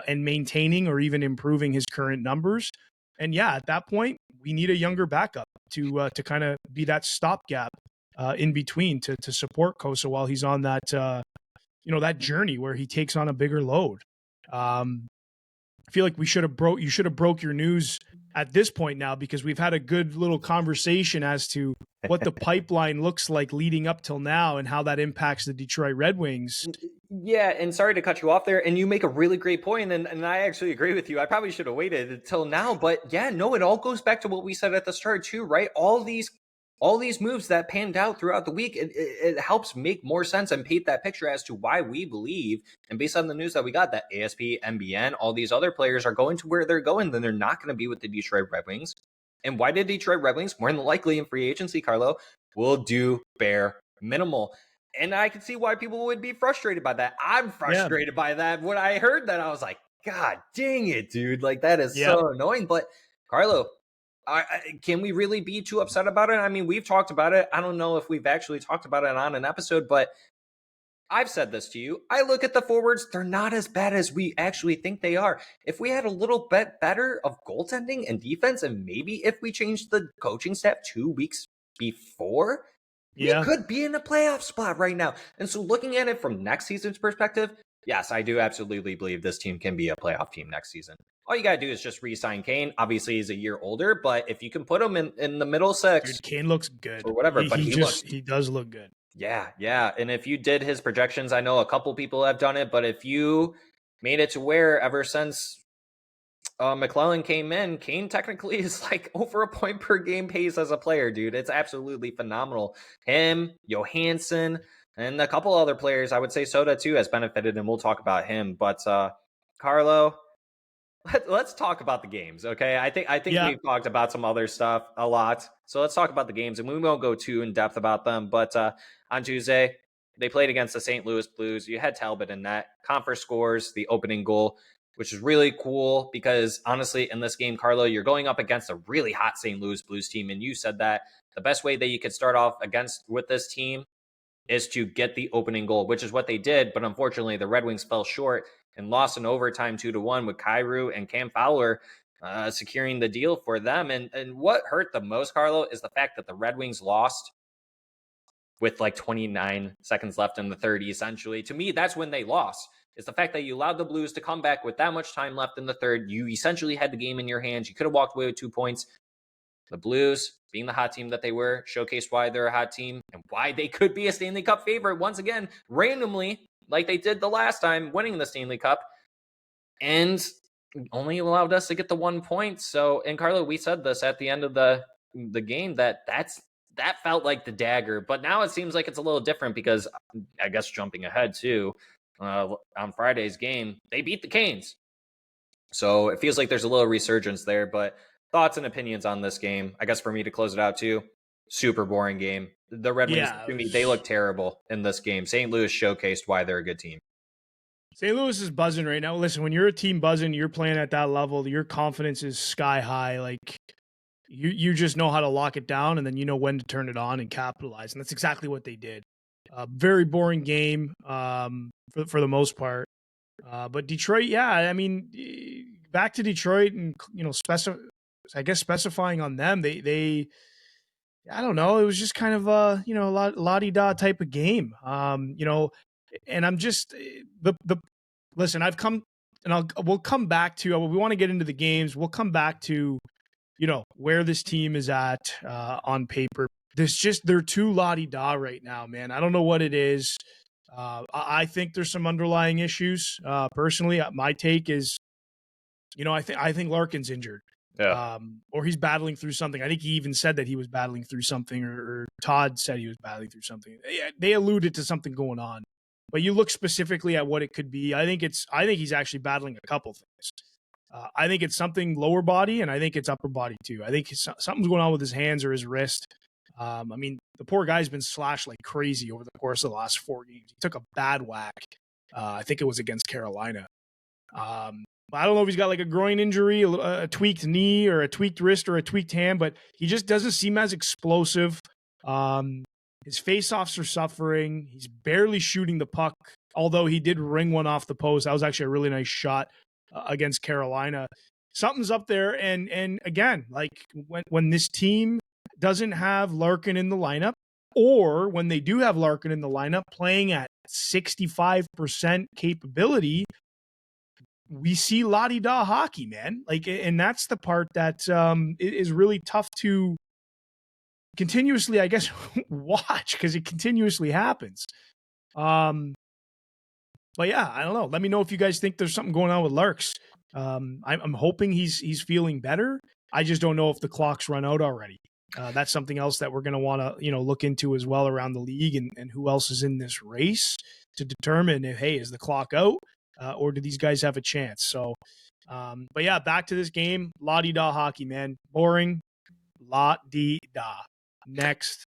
and maintaining or even improving his current numbers. And yeah, at that point, we need a younger backup to kind of be that stopgap in between to support Kosa while he's on that that journey where he takes on a bigger load. I feel like you should have broke your news at this point now, because we've had a good little conversation as to what the pipeline looks like leading up till now and how that impacts the Detroit Red Wings. Yeah, and sorry to cut you off there, and you make a really great point, and I actually agree with you. I probably should have waited until now, but yeah, no, it all goes back to what we said at the start too, right? All these moves that panned out throughout the week, it helps make more sense and paint that picture as to why we believe, and based on the news that we got, that ASP, MBN, all these other players are going to where they're going, then they're not going to be with the Detroit Red Wings. And why did Detroit Red Wings, more than likely in free agency, Carlo, will do bare minimal? And I can see why people would be frustrated by that. I'm frustrated by that. When I heard that, I was like, God dang it, dude. Like, that is so annoying. But Carlo, can we really be too upset about it? I mean, we've talked about it. I don't know if we've actually talked about it on an episode, but I've said this to you. I look at the forwards. They're not as bad as we actually think they are. If we had a little bit better of goaltending and defense, and maybe if we changed the coaching staff 2 weeks before, we could be in a playoff spot right now. And so looking at it from next season's perspective, yes, I do absolutely believe this team can be a playoff team next season. All you got to do is just re-sign Kane. Obviously, he's a year older, but if you can put him in the middle six. Dude, Kane looks good. Or whatever, he does look good. Yeah. And if you did his projections, I know a couple people have done it, but if you made it to where ever since McClellan came in, Kane technically is like over a point per game pace as a player, dude. It's absolutely phenomenal. Him, Johansson, and a couple other players. I would say Soda too has benefited, and we'll talk about him. But Carlo, let's talk about the games, okay? I think we've talked about some other stuff a lot. So let's talk about the games, and we won't go too in depth about them. But on Tuesday, they played against the St. Louis Blues. You had Talbot in that. Compher scores the opening goal, which is really cool because honestly, in this game, Carlo, you're going up against a really hot St. Louis Blues team, and you said that the best way that you could start off with this team is to get the opening goal, which is what they did. But unfortunately, the Red Wings fell short and lost in overtime 2-1 with Kyrou and Cam Fowler securing the deal for them. And what hurt the most, Carlo, is the fact that the Red Wings lost with like 29 seconds left in the third, essentially. To me, that's when they lost. It's the fact that you allowed the Blues to come back with that much time left in the third. You essentially had the game in your hands. You could have walked away with 2 points. The Blues, being the hot team that they were, showcased why they're a hot team and why they could be a Stanley Cup favorite once again, randomly, like they did the last time, winning the Stanley Cup, and only allowed us to get the 1 point. So, and Carlo, we said this at the end of the game that felt like the dagger, but now it seems like it's a little different because I guess jumping ahead too, on Friday's game, they beat the Canes. So it feels like there's a little resurgence there, but thoughts and opinions on this game. I guess for me to close it out too, super boring game. The Red Wings, to me, they look terrible in this game. St. Louis showcased why they're a good team. St. Louis is buzzing right now. Listen, when you're a team buzzing, you're playing at that level, your confidence is sky high. Like you just know how to lock it down, and then you know when to turn it on and capitalize. And that's exactly what they did. Very boring game for the most part. But Detroit, yeah, I mean, back to Detroit, and I guess specifying on them, they I don't know, it was just kind of a la-di-da type of game. And I'm just the listen. I've come, and we'll come back to. We want to get into the games. We'll come back to where this team is at on paper. They're too la-di-da right now, man. I don't know what it is. I think there's some underlying issues. Personally, my take is, I think Larkin's injured. Yeah. Or he's battling through something. I think he even said that he was battling through something, or Todd said he was battling through something. They alluded to something going on, but you look specifically at what it could be. I think he's actually battling a couple things. I think it's something lower body, and I think it's upper body too. I think something's going on with his hands or his wrist. I mean, the poor guy's been slashed like crazy over the course of the last 4 games. He took a bad whack. I think it was against Carolina. I don't know if he's got like a groin injury, a tweaked knee, or a tweaked wrist, or a tweaked hand, but he just doesn't seem as explosive. His faceoffs are suffering. He's barely shooting the puck, although he did ring one off the post. That was actually a really nice shot against Carolina. Something's up there, and again, like when this team doesn't have Larkin in the lineup, or when they do have Larkin in the lineup playing at 65% capability, we see la-di-da hockey, man. Like, and that's the part that is really tough to continuously, I guess, watch, because it continuously happens. But yeah, I don't know. Let me know if you guys think there's something going on with Larks. I'm hoping he's feeling better. I just don't know if the clock's run out already. That's something else that we're going to want to look into as well around the league, and who else is in this race to determine if, hey, is the clock out, or do these guys have a chance? So, but yeah, back to this game. La-di-da hockey, man. Boring. La-di-da. Next.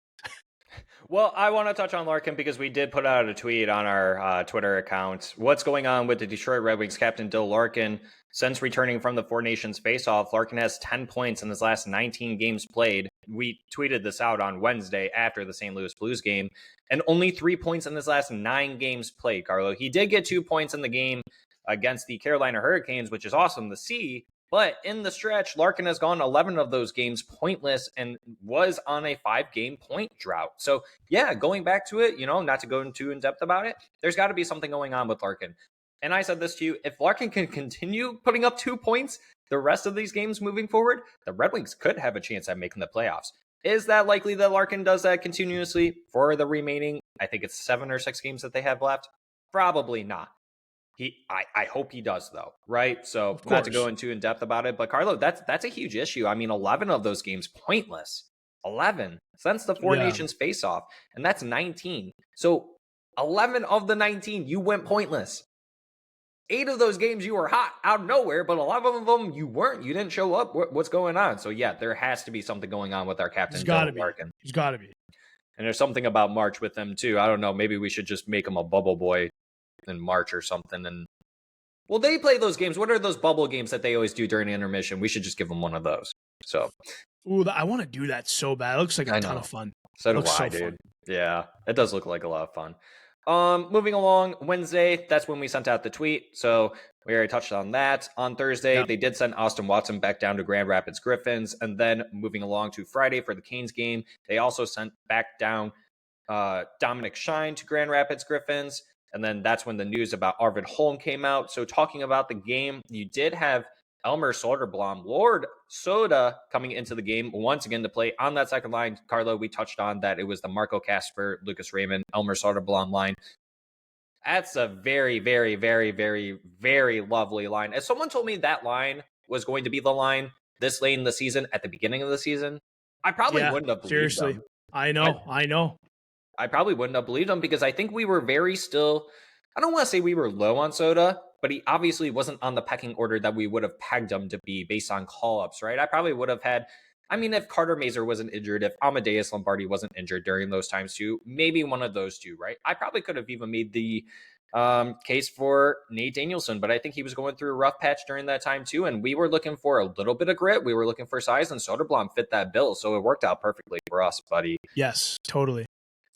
Well, I want to touch on Larkin because we did put out a tweet on our Twitter account. What's going on with the Detroit Red Wings captain Dylan Larkin? Since returning from the Four Nations faceoff, Larkin has 10 points in his last 19 games played. We tweeted this out on Wednesday after the St. Louis Blues game, and only 3 points in his last 9 games played, Carlo. He did get 2 points in the game against the Carolina Hurricanes, which is awesome to see. But in the stretch, Larkin has gone 11 of those games pointless and was on a 5-game point drought. So, yeah, going back to it, not to go too in depth about it, there's got to be something going on with Larkin. And I said this to you, if Larkin can continue putting up 2 points the rest of these games moving forward, the Red Wings could have a chance at making the playoffs. Is that likely that Larkin does that continuously for the remaining, I think it's 7 or 6 games that they have left? Probably not. I hope he does, though, right? So not to go into in depth about it, but Carlo, that's a huge issue. I mean, 11 of those games pointless. 11 since the Four Nations face-off, and that's 19. So 11 of the 19, you went pointless. 8 of those games you were hot out of nowhere, but 11 of them you weren't. You didn't show up. What's going on? So yeah, there has to be something going on with our captain, Dylan Larkin. He's got to be. And there's something about March with him too. I don't know. Maybe we should just make him a bubble boy in March or something. And well, they play those games. What are those bubble games that they always do during intermission? We should just give them one of those. So, ooh, I want to do that so bad. It looks like a ton of fun. So do I, dude. Yeah, it does look like a lot of fun. Moving along, Wednesday, that's when we sent out the tweet. So we already touched on that. On Thursday, They did send Austin Watson back down to Grand Rapids Griffins. And then moving along to Friday for the Canes game, they also sent back down Dominic Shine to Grand Rapids Griffins. And then that's when the news about Arvid Holm came out. So talking about the game, you did have Elmer Soderblom, Lord Soda, coming into the game once again to play on that second line. Carlo, we touched on that. It was the Marco Kasper, Lucas Raymond, Elmer Soderblom line. That's a very, very, very, very, very lovely line. If someone told me that line was going to be the line this late in the season at the beginning of the season, I probably wouldn't have believed them. I know. I probably wouldn't have believed him because I think we were very still, I don't want to say we were low on Soda, but he obviously wasn't on the pecking order that we would have pegged him to be based on call-ups, right? I probably would have had, if Carter Mazur wasn't injured, if Amadeus Lombardi wasn't injured during those times too, maybe one of those two, right? I probably could have even made the case for Nate Danielson, but I think he was going through a rough patch during that time too. And we were looking for a little bit of grit. We were looking for size, and Soderblom fit that bill. So it worked out perfectly for us, buddy. Yes, totally.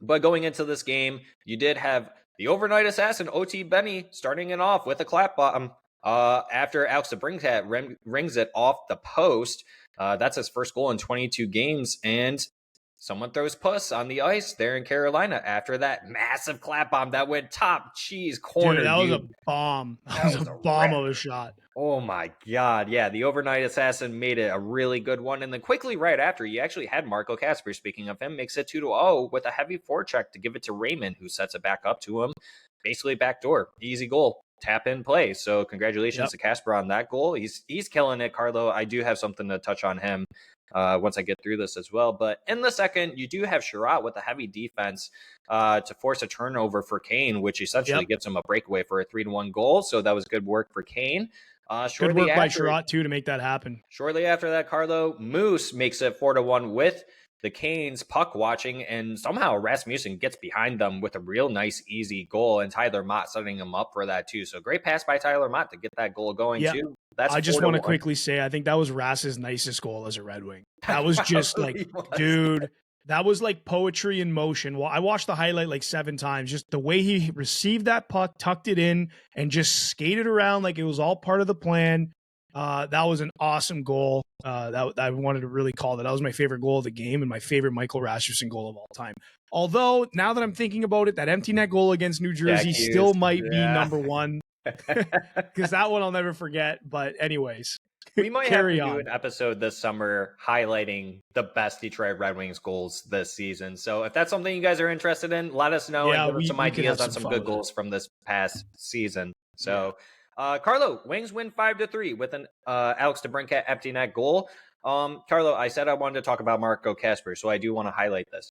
But going into this game, you did have the overnight assassin, OT Benny, starting it off with a clap bottom after Alex DeBrincat rings it off the post. That's his first goal in 22 games. And someone throws puss on the ice there in Carolina after that massive clap bomb that went top cheese corner. Dude, that was a bomb. That was a bomb of a shot. Oh my God. Yeah, the overnight assassin made it a really good one. And then quickly right after, you actually had Marco Kasper, speaking of him, makes it 2-0 with a heavy forecheck to give it to Raymond, who sets it back up to him. Basically backdoor. Easy goal. Tap in play. So congratulations to Kasper on that goal. He's killing it, Carlo. I do have something to touch on him once I get through this as well. But in the second, you do have Sherratt with a heavy defense to force a turnover for Kane, which essentially gives him a breakaway for a 3-1 goal. So that was good work for Kane. Good work by Sherratt, too, to make that happen. Shortly after that, Carlo, Moose makes it 4-1 with the Canes puck watching, and somehow Rasmussen gets behind them with a real nice, easy goal, and Tyler Mott setting him up for that, too. So great pass by Tyler Mott to get that goal going, too. I just want to quickly say, I think that was Rass's nicest goal as a Red Wing. That was just dude, that was like poetry in motion. Well, I watched the highlight like 7 times. Just the way he received that puck, tucked it in, and just skated around like it was all part of the plan. That was an awesome goal. That I wanted to really call that. That was my favorite goal of the game and my favorite Michael Rasmussen goal of all time. Although, now that I'm thinking about it, that empty net goal against New Jersey still might be number one. Because that one I'll never forget. But anyways, we might have to do an episode this summer highlighting the best Detroit Red Wings goals this season. So if that's something you guys are interested in, let us know and give us some ideas on some good goals from this past season. So Carlo, Wings win 5-3 with an Alex DeBrincat empty net goal. Carlo, I said I wanted to talk about Marco Kasper, so I do want to highlight this.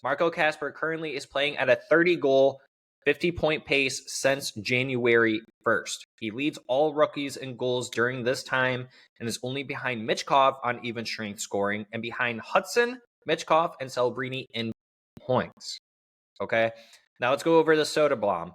Marco Kasper currently is playing at a 30-goal, 50-point pace since January 1st. He leads all rookies in goals during this time and is only behind Michkov on even strength scoring and behind Hudson, Michkov, and Celebrini in points. Okay, now let's go over the Soderblom.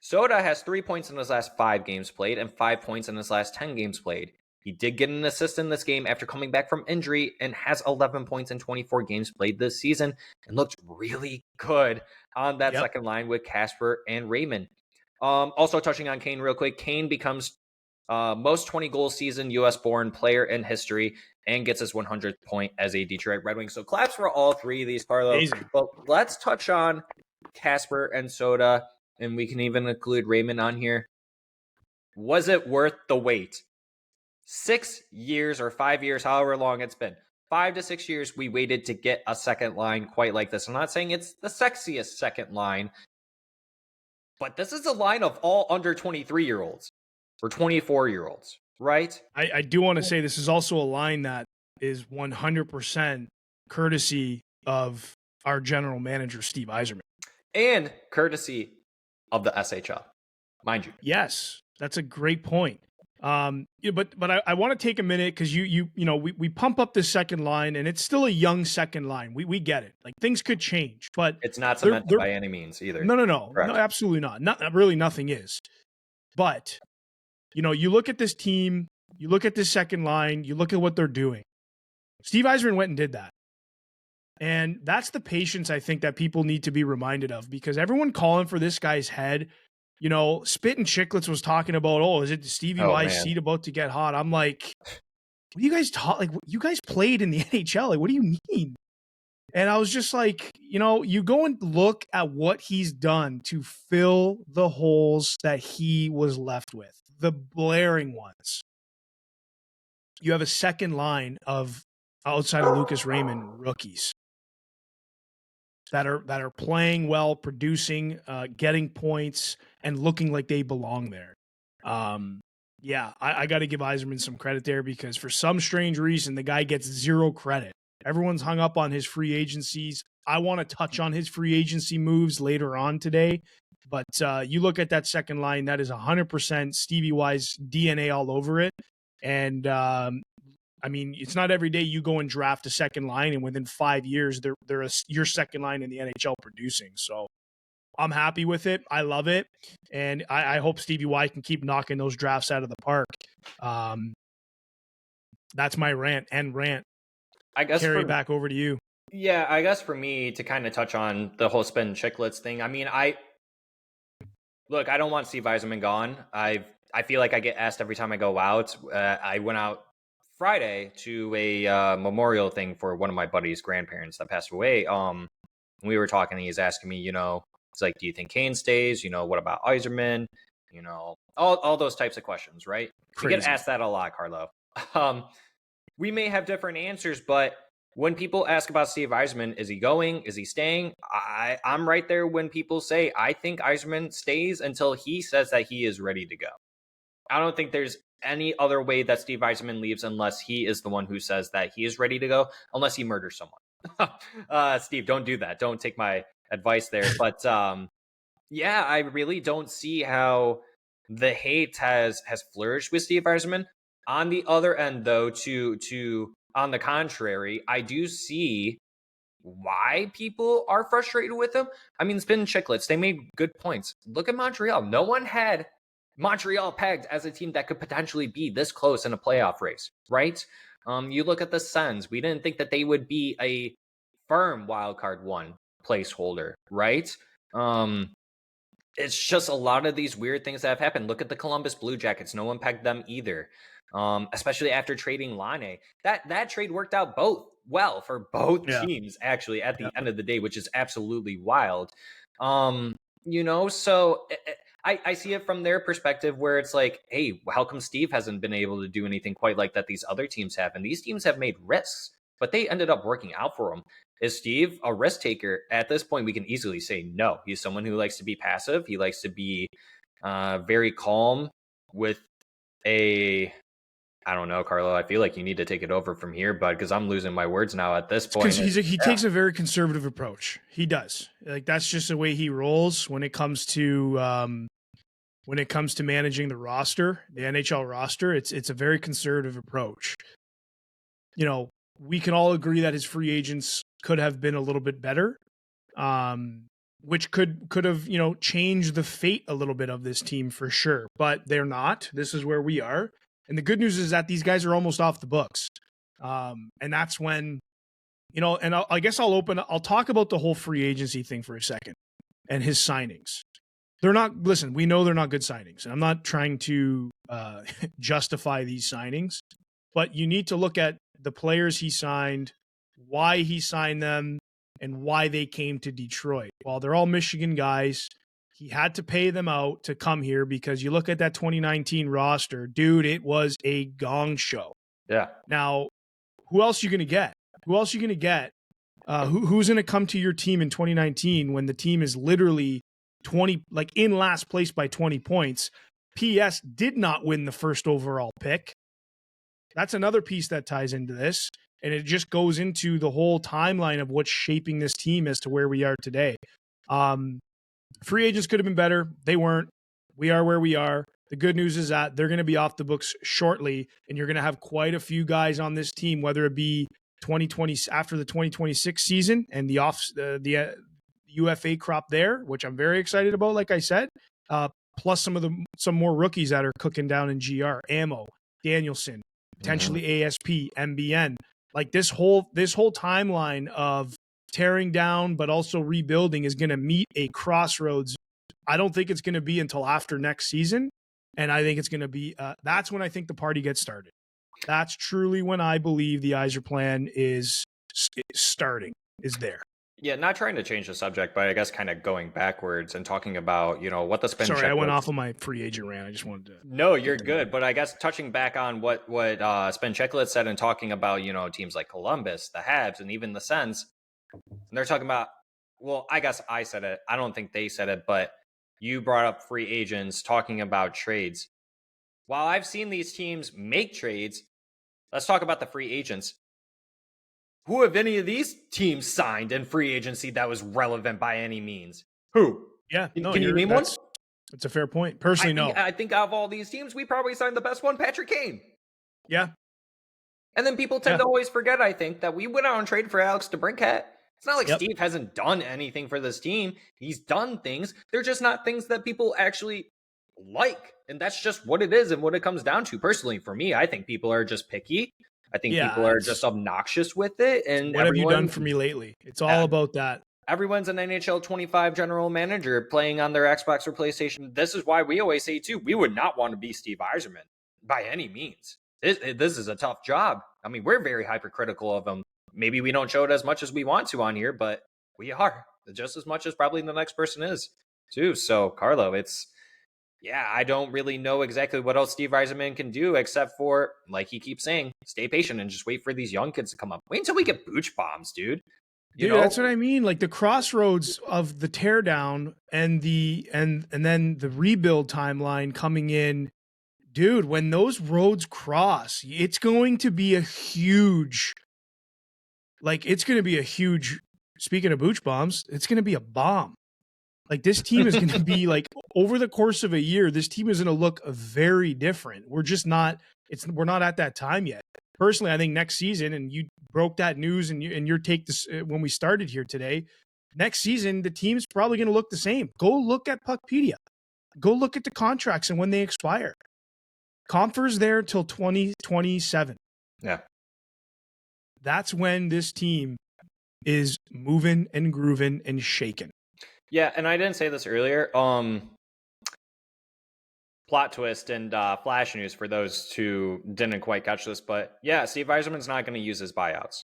Soda has 3 points in his last 5 games played and 5 points in his last 10 games played. He did get an assist in this game after coming back from injury and has 11 points in 24 games played this season and looked really good on that second line with Kasper and Raymond. Also touching on Kane real quick, Kane becomes most 20-goal season U.S.-born player in history and gets his 100th point as a Detroit Red Wing. So claps for all 3 of these, Carlo. But let's touch on Kasper and Soda, and we can even include Raymond on here. Was it worth the wait? 6 years or 5 years, however long it's been. 5 to 6 years we waited to get a second line quite like this. I'm not saying it's the sexiest second line, but this is a line of all under 23-year-olds or 24-year-olds, right? I do want to say this is also a line that is 100% courtesy of our general manager, Steve Yzerman. And courtesy of the SHL, mind you. Yes, that's a great point. But I want to take a minute because we pump up this second line and it's still a young second line. We get it. Like things could change, but it's not cemented by any means either. No, absolutely not. Not really, nothing is. But you look at this team, you look at this second line, you look at what they're doing. Steve Yzerman went and did that. And that's the patience I think that people need to be reminded of, because everyone calling for this guy's head. Spit and Chicklets was talking about, is it Stevie Y's seat about to get hot? I'm like, what do you guys talk? Like, you guys played in the NHL. Like, what do you mean? And I was just like, you go and look at what he's done to fill the holes that he was left with, the blaring ones. You have a second line of outside of Lucas Raymond rookies that are playing well, producing, getting points, and looking like they belong there. I got to give Yzerman some credit there, because for some strange reason, the guy gets zero credit. Everyone's hung up on his free agencies. I want to touch on his free agency moves later on today. But you look at that second line, that is 100% Stevie Y's DNA all over it. And it's not every day you go and draft a second line and within 5 years, they're your second line in the NHL producing. So I'm happy with it. I love it. And I hope Stevie Y can keep knocking those drafts out of the park. That's my rant. I guess Carry back over to you. Yeah, I guess for me to kind of touch on the whole spin chicklets thing. I mean, I don't want Steve Yzerman gone. I feel like I get asked every time I go out. I went out Friday to a memorial thing for one of my buddy's grandparents that passed away. We were talking, and he's asking me, it's like, do you think Kane stays? What about Yzerman? All those types of questions, right? Crazy. We get asked that a lot, Carlo. We may have different answers, but when people ask about Steve Yzerman, is he going? Is he staying? I'm right there when people say, I think Yzerman stays until he says that he is ready to go. I don't think there's any other way that Steve Yzerman leaves unless he is the one who says that he is ready to go, unless he murders someone. Steve, don't do that. Don't take my advice there. But yeah, I really don't see how the hate has flourished with Steve Yzerman. On the other end, though, on the contrary, I do see why people are frustrated with him. I mean, spin chicklets, they made good points. Look at Montreal. No one had Montreal pegged as a team that could potentially be this close in a playoff race, right? You look at the Sens. We didn't think that they would be a firm wildcard one placeholder, right? It's just a lot of these weird things that have happened. Look at the Columbus Blue Jackets. No one pegged them either. Especially after trading Laine. That trade worked out well for both teams, actually, at the end of the day, which is absolutely wild. So I see it from their perspective where it's like, hey, how come Steve hasn't been able to do anything quite like that these other teams have? And these teams have made risks, but they ended up working out for them. Is Steve a risk taker? At this point, we can easily say no. He's someone who likes to be passive. He likes to be very calm with I don't know, Carlo. I feel like you need to take it over from here, bud, because I'm losing my words now at this point. Because he takes a very conservative approach. He does. Like, that's just the way he rolls when it comes to managing the roster, the NHL roster. It's a very conservative approach. We can all agree that his free agents could have been a little bit better, which could have changed the fate a little bit of this team for sure. But they're not. This is where we are. And the good news is that these guys are almost off the books. And that's when, and I'll talk about the whole free agency thing for a second and his signings. We know they're not good signings. And I'm not trying to justify these signings, but you need to look at the players he signed, why he signed them, and why they came to Detroit. While they're all Michigan guys, he had to pay them out to come here because you look at that 2019 roster, dude, it was a gong show. Yeah. Now, who else are you going to get? Who's going to come to your team in 2019 when the team is literally in last place by 20 points? P.S. did not win the first overall pick. That's another piece that ties into this. And it just goes into the whole timeline of what's shaping this team as to where we are today. Free agents could have been better. They weren't. We are where we are. The good news is that they're going to be off the books shortly, and you're going to have quite a few guys on this team, whether it be 2020 after the 2026 season and the UFA crop there, which I'm very excited about. Like I said, plus some more rookies that are cooking down in GR, Ammo, Danielson, potentially ASP, MBN. Like this whole timeline of tearing down but also rebuilding is going to meet a crossroads. I don't think it's going to be until after next season, and I think it's going to be that's when I think the party gets started. That's truly when I believe the Yzer plan is there. Yeah, not trying to change the subject, but I guess kind of going backwards and talking about, what the spin check. Sorry, I went off on my free agent rant. I just wanted to. No, you're good. But I guess touching back on what Spin Checklet said and talking about, teams like Columbus, the Habs, and even the Sens, they're talking about, well, I guess I said it. I don't think they said it, but you brought up free agents talking about trades. While I've seen these teams make trades, let's talk about the free agents. Who have any of these teams signed in free agency that was relevant by any means? Who? Yeah. Can you name one? It's a fair point. Personally, no. I think out of all these teams, we probably signed the best one, Patrick Kane. Yeah. And then people tend to always forget, I think, that we went out and traded for Alex DeBrincat. It's not like Yep. Steve hasn't done anything for this team. He's done things. They're just not things that people actually like. And that's just what it is and what it comes down to. Personally, for me, I think people are just picky. I think people Yeah, are just obnoxious with it. And what have you done for me lately? It's all about that. Everyone's an NHL 25 general manager playing on their Xbox or PlayStation. This is why we always say, too, we would not want to be Steve Yzerman by any means. This is a tough job. I mean, we're very hypercritical of him. Maybe we don't show it as much as we want to on here, but we are just as much as probably the next person is, too. So, Carlo, I don't really know exactly what else Steve Yzerman can do except for, like he keeps saying, stay patient and just wait for these young kids to come up. Wait until we get Booch bombs, dude. Dude, that's what I mean. Like the crossroads of the teardown and then the rebuild timeline coming in. Dude, when those roads cross, it's going to be a huge, speaking of Booch bombs, it's going to be a bomb. Like this team is going to be like over the course of a year, this team is going to look very different. We're not at that time yet. Personally, I think next season, and you broke that news and your take this when we started here today, next season, the team's probably going to look the same. Go look at Puckpedia. Go look at the contracts and when they expire. Compher's there till 2027. Yeah. That's when this team is moving and grooving and shaking. Yeah, and I didn't say this earlier. Plot twist and flash news for those who didn't quite catch this, but yeah, Steve Yzerman's not going to use his buyouts.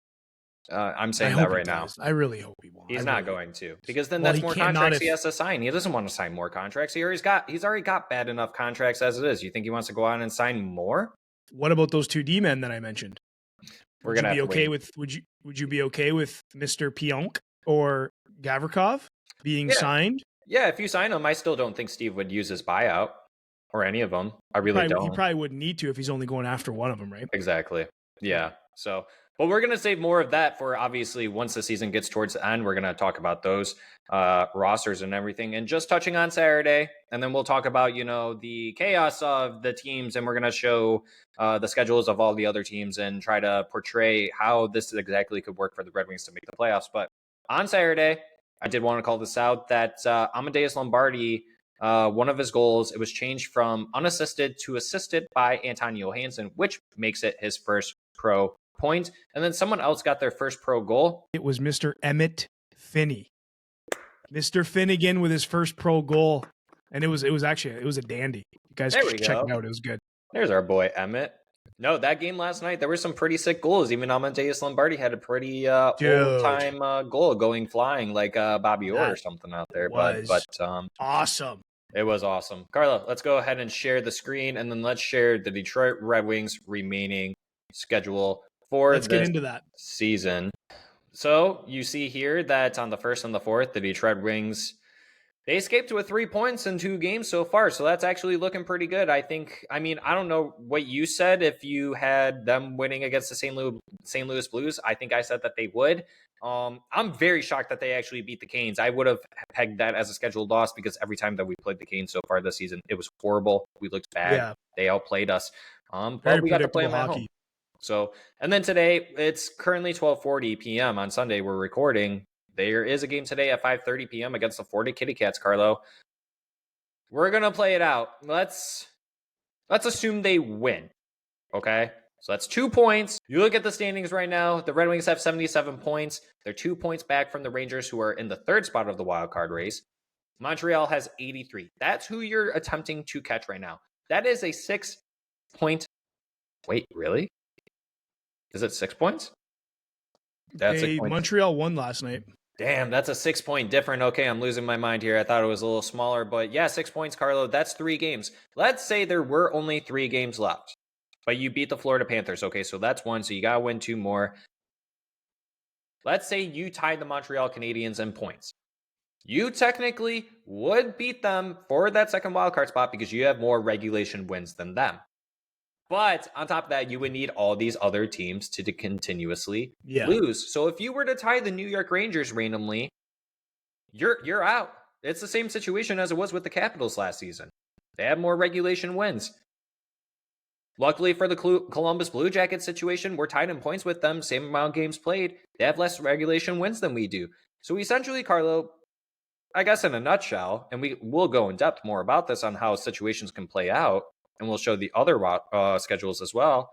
I'm saying that right now. I really hope he won't. He's not going to, because then that's more contracts he has to sign. He doesn't want to sign more contracts. He's already got bad enough contracts as it is. You think he wants to go out and sign more? What about those two D men that I mentioned? Would you be okay with Mr. Pionk or Gavrikov being signed? Yeah, if you sign him, I still don't think Steve would use his buyout or any of them. I really don't. He probably wouldn't need to if he's only going after one of them, right? Exactly. Yeah. So, but we're going to save more of that for obviously once the season gets towards the end. We're going to talk about those rosters and everything, and just touching on Saturday. And then we'll talk about, the chaos of the teams, and we're going to show the schedules of all the other teams and try to portray how this exactly could work for the Red Wings to make the playoffs. But on Saturday, I did want to call this out that Amadeus Lombardi, one of his goals, it was changed from unassisted to assisted by Anton Johansson, which makes it his first pro point. And then someone else got their first pro goal. It was Mr. Emmett Finney. Mr. Finnegan with his first pro goal. And it was a dandy. You guys should check it out. It was good. There's our boy Emmett. No, that game last night, there were some pretty sick goals. Even Amadeus Lombardi had a pretty old-time goal going flying like Bobby Orr or something out there. But awesome. It was awesome. Carla, let's go ahead and share the screen, and then let's share the Detroit Red Wings remaining schedule for Let's get into that season. So you see here that on the 1st and the 4th, the Detroit Red Wings, they escaped with 3 points in 2 games so far. So that's actually looking pretty good. I don't know what you said if you had them winning against the St. Louis Blues. I think I said that they would. I'm very shocked that they actually beat the Canes. I would have pegged that as a scheduled loss because every time that we played the Canes so far this season, it was horrible. We looked bad. Yeah. They outplayed us. But we got to play them at home. So, and then today, it's currently 12:40 p.m. on Sunday. We're recording. There is a game today at 5:30 p.m. against the Florida Kitty Cats, Carlo. We're going to play it out. Let's assume they win. Okay? So that's 2 points. You look at the standings right now. The Red Wings have 77 points. They're 2 points back from the Rangers, who are in the 3rd spot of the wild card race. Montreal has 83. That's who you're attempting to catch right now. That is a 6-point. Wait, really? Is it 6 points? That's Montreal won last night. Damn, that's a 6-point difference. Okay, I'm losing my mind here. I thought it was a little smaller, but yeah, 6 points, Carlo. That's 3 games. Let's say there were only 3 games left, but you beat the Florida Panthers. Okay, so that's 1, so you got to win 2 more. Let's say you tied the Montreal Canadiens in points. You technically would beat them for that second wildcard spot because you have more regulation wins than them. But on top of that, you would need all these other teams to continuously lose. So if you were to tie the New York Rangers randomly, you're out. It's the same situation as it was with the Capitals last season. They have more regulation wins. Luckily for the Columbus Blue Jackets situation, we're tied in points with them. Same amount of games played. They have less regulation wins than we do. So essentially, Carlo, I guess in a nutshell, and we will go in depth more about this on how situations can play out, and we'll show the other schedules as well.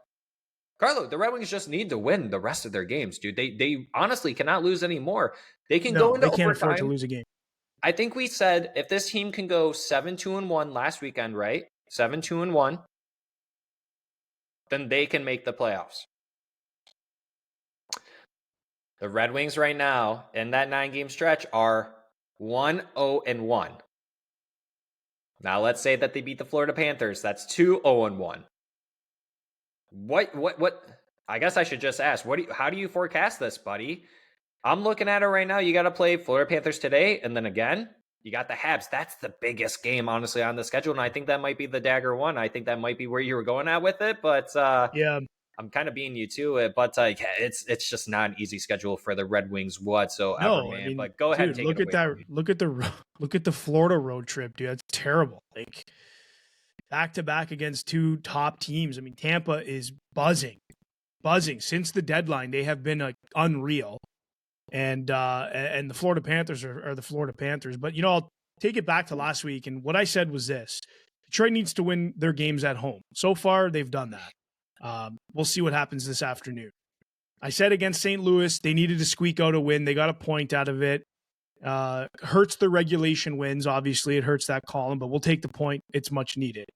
Carlo, the Red Wings just need to win the rest of their games, dude. They honestly cannot lose anymore. They can go into they can't afford to overtime. lose a game. I think we said if this team can go 7-2-1 last weekend, right? 7-2-1, then they can make the playoffs. The Red Wings right now in that 9-game stretch are 1-0-1. Now let's say that they beat the Florida Panthers. That's 2-0-1. What? I guess I should just ask. How do you forecast this, buddy? I'm looking at it right now. You got to play Florida Panthers today, and then again, you got the Habs. That's the biggest game, honestly, on the schedule, and I think that might be the dagger one. I think that might be where you were going at with it, but yeah, I'm kind of beating you to it. But it's just not an easy schedule for the Red Wings whatsoever, no, man. I mean, but go ahead dude, and take it away. Look at the Florida road trip, dude. That's terrible. Like back to back against two top teams. I mean, Tampa is buzzing since the deadline. They have been unreal. And the Florida Panthers are the Florida Panthers. But, I'll take it back to last week. And what I said was this. Detroit needs to win their games at home. So far, they've done that. We'll see what happens this afternoon. I said against St. Louis, they needed to squeak out a win. They got a point out of it. Hurts the regulation wins. Obviously, it hurts that column, but we'll take the point. It's much needed.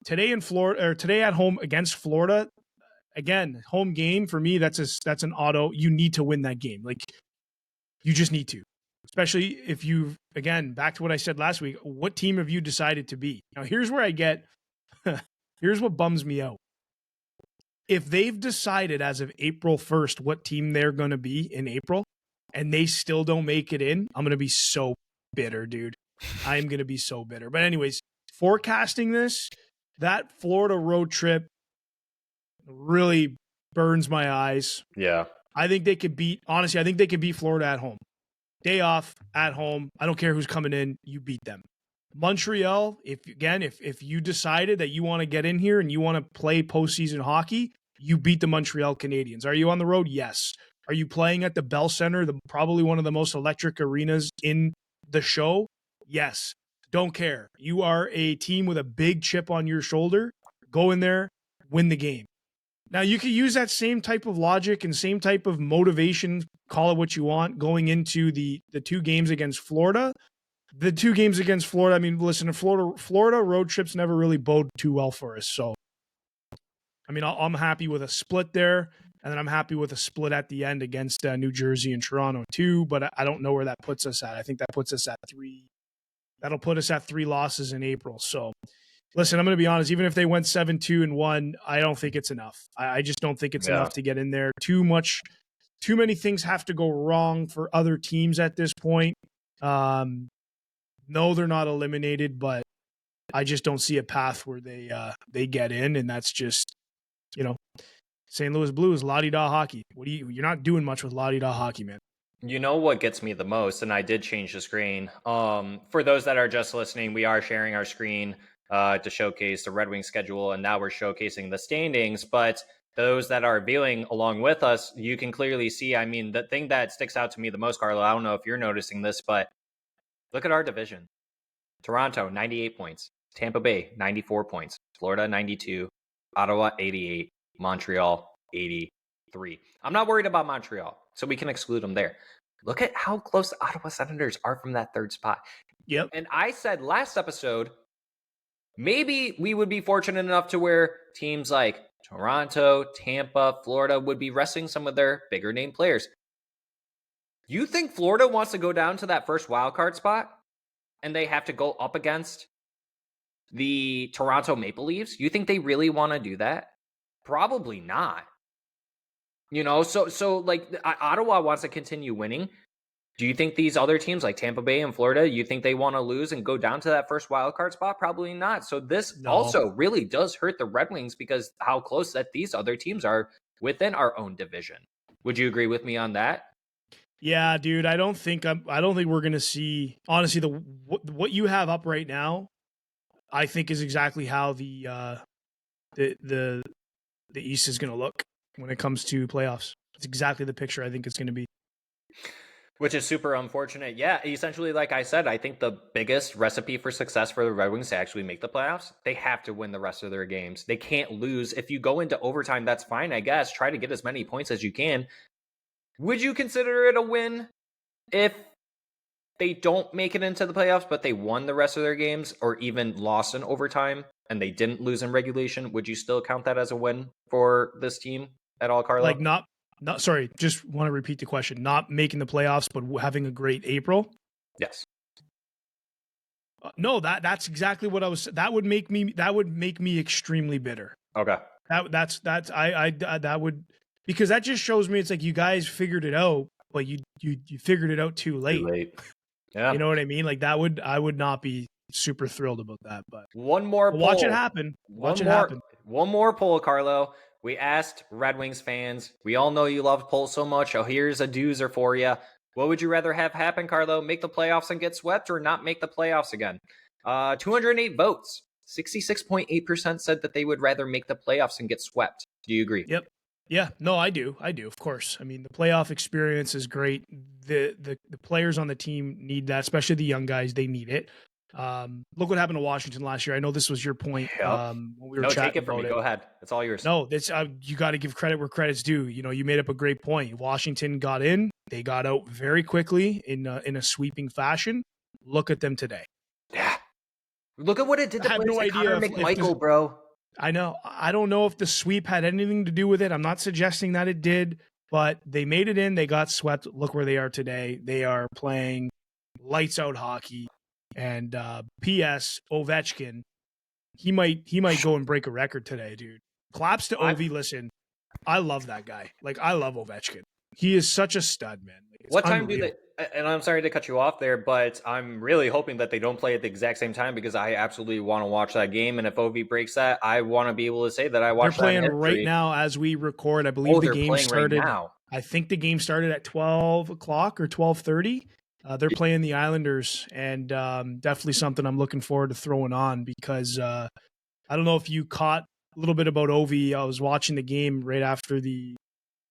Today at home against Florida, again, home game for me, that's an auto. You need to win that game. Like, you just need to. Especially if you've, again, back to what I said last week, what team have you decided to be? Now, here's where here's what bums me out. If they've decided as of April 1st what team they're going to be in April, and they still don't make it in, I'm going to be so bitter, dude. I'm going to be so bitter. But anyways, forecasting this, that Florida road trip really burns my eyes. Yeah. I think they could beat Florida at home. Day off at home. I don't care who's coming in. You beat them. Montreal, if you decided that you want to get in here and you want to play postseason hockey, you beat the Montreal Canadiens. Are you on the road? Yes. Are you playing at the Bell Center, probably one of the most electric arenas in the show? Yes. Don't care. You are a team with a big chip on your shoulder. Go in there, win the game. Now, you could use that same type of logic and same type of motivation, call it what you want, going into the two games against Florida. The two games against Florida, I mean, listen, Florida road trips never really bode too well for us. So, I mean, I'm happy with a split there, and then I'm happy with a split at the end against New Jersey and Toronto too, but I don't know where that puts us at. I think that puts us at 3. That'll put us at 3 losses in April. So, listen, I'm going to be honest. Even if they went 7-2-1, I don't think it's enough. I just don't think it's enough to get in there. Too many things have to go wrong for other teams at this point. No, they're not eliminated, but I just don't see a path where they get in, and that's just, St. Louis Blues, la-di-da hockey. You're not doing much with la-di-da hockey, man. You know what gets me the most, and I did change the screen. For those that are just listening, we are sharing our screen to showcase the Red Wings schedule, and now we're showcasing the standings. But those that are viewing along with us, you can clearly see, I mean, the thing that sticks out to me the most, Carlo, I don't know if you're noticing this, but look at our division. Toronto, 98 points. Tampa Bay, 94 points. Florida, 92. Ottawa, 88. Montreal, 83. I'm not worried about Montreal, so we can exclude them there. Look at how close the Ottawa Senators are from that third spot. Yep. And I said last episode, maybe we would be fortunate enough to where teams like Toronto, Tampa, Florida would be resting some of their bigger name players. You think Florida wants to go down to that first wildcard spot and they have to go up against the Toronto Maple Leafs? You think they really want to do that? Probably not. So like Ottawa wants to continue winning. Do you think these other teams like Tampa Bay and Florida, you think they want to lose and go down to that first wild card spot? Probably not. So this also really does hurt the Red Wings because how close that these other teams are within our own division. Would you agree with me on that? Yeah, dude. I don't think we're going to see, honestly, what you have up right now, I think is exactly how the the East is going to look when it comes to playoffs. It's exactly the picture I think it's going to be. Which is super unfortunate. Yeah, essentially, like I said, I think the biggest recipe for success for the Red Wings to actually make the playoffs, they have to win the rest of their games. They can't lose. If you go into overtime, that's fine, I guess. Try to get as many points as you can. Would you consider it a win if they don't make it into the playoffs, but they won the rest of their games, or even lost in overtime and they didn't lose in regulation? Would you still count that as a win for this team at all, Carlo? Like not sorry, just want to repeat the question. Not making the playoffs, but having a great April? Yes. No, that's exactly what I was. That would make me extremely bitter. Okay. That would, because that just shows me it's like you guys figured it out, but you figured it out too late. Too late. Yeah. You know what I mean? Like I would not be super thrilled about that. But one more poll. Watch it happen. One more poll, Carlo. We asked Red Wings fans. We all know you love polls so much. Oh, here's a doozer for you. What would you rather have happen, Carlo? Make the playoffs and get swept, or not make the playoffs again? 208 votes. 66.8% said that they would rather make the playoffs and get swept. Do you agree? Yep. Yeah. No, I do. Of course. I mean, the playoff experience is great. The players on the team need that, especially the young guys. They need it. Look what happened to Washington last year. I know this was your point. Yep. When we were chatting take it from about me. it. Go ahead. It's all yours. No, that's you got to give credit where credit's due. You know, you made up a great point. Washington got in. They got out very quickly in a sweeping fashion. Look at them today. Yeah. Look at what it did to I have no idea Connor McMichael, bro. I know. I don't know if the sweep had anything to do with it. I'm not suggesting that it did, but they made it in. They got swept. Look where they are today. They are playing lights out hockey. And P.S. Ovechkin, he might go and break a record today, dude. Claps to Ovi. Listen, I love that guy. Like, I love Ovechkin. He is such a stud, man. Like, what time do they? And I'm sorry to cut you off there, but I'm really hoping that they don't play at the exact same time, because I absolutely want to watch that game. And if Ovi breaks that, I want to be able to say that I watched. They're playing right now as we record. I believe the game started. Right now. I think the game started at 12 o'clock or 12:30. They're playing the Islanders, and definitely something I'm looking forward to throwing on, because I don't know if you caught a little bit about Ovi. I was watching the game right after the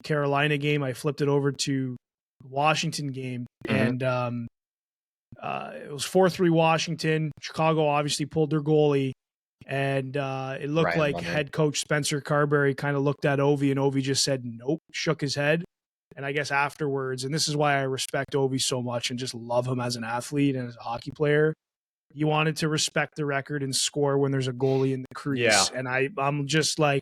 Carolina game. I flipped it over to the Washington game, and it was 4-3 Washington. Chicago obviously pulled their goalie, and it looked like head coach Spencer Carberry kind of looked at Ovi, and Ovi just said nope, shook his head. And I guess afterwards, and this is why I respect Ovi so much and just love him as an athlete and as a hockey player, he wanted to respect the record and score when there's a goalie in the crease. Yeah. And I'm just like,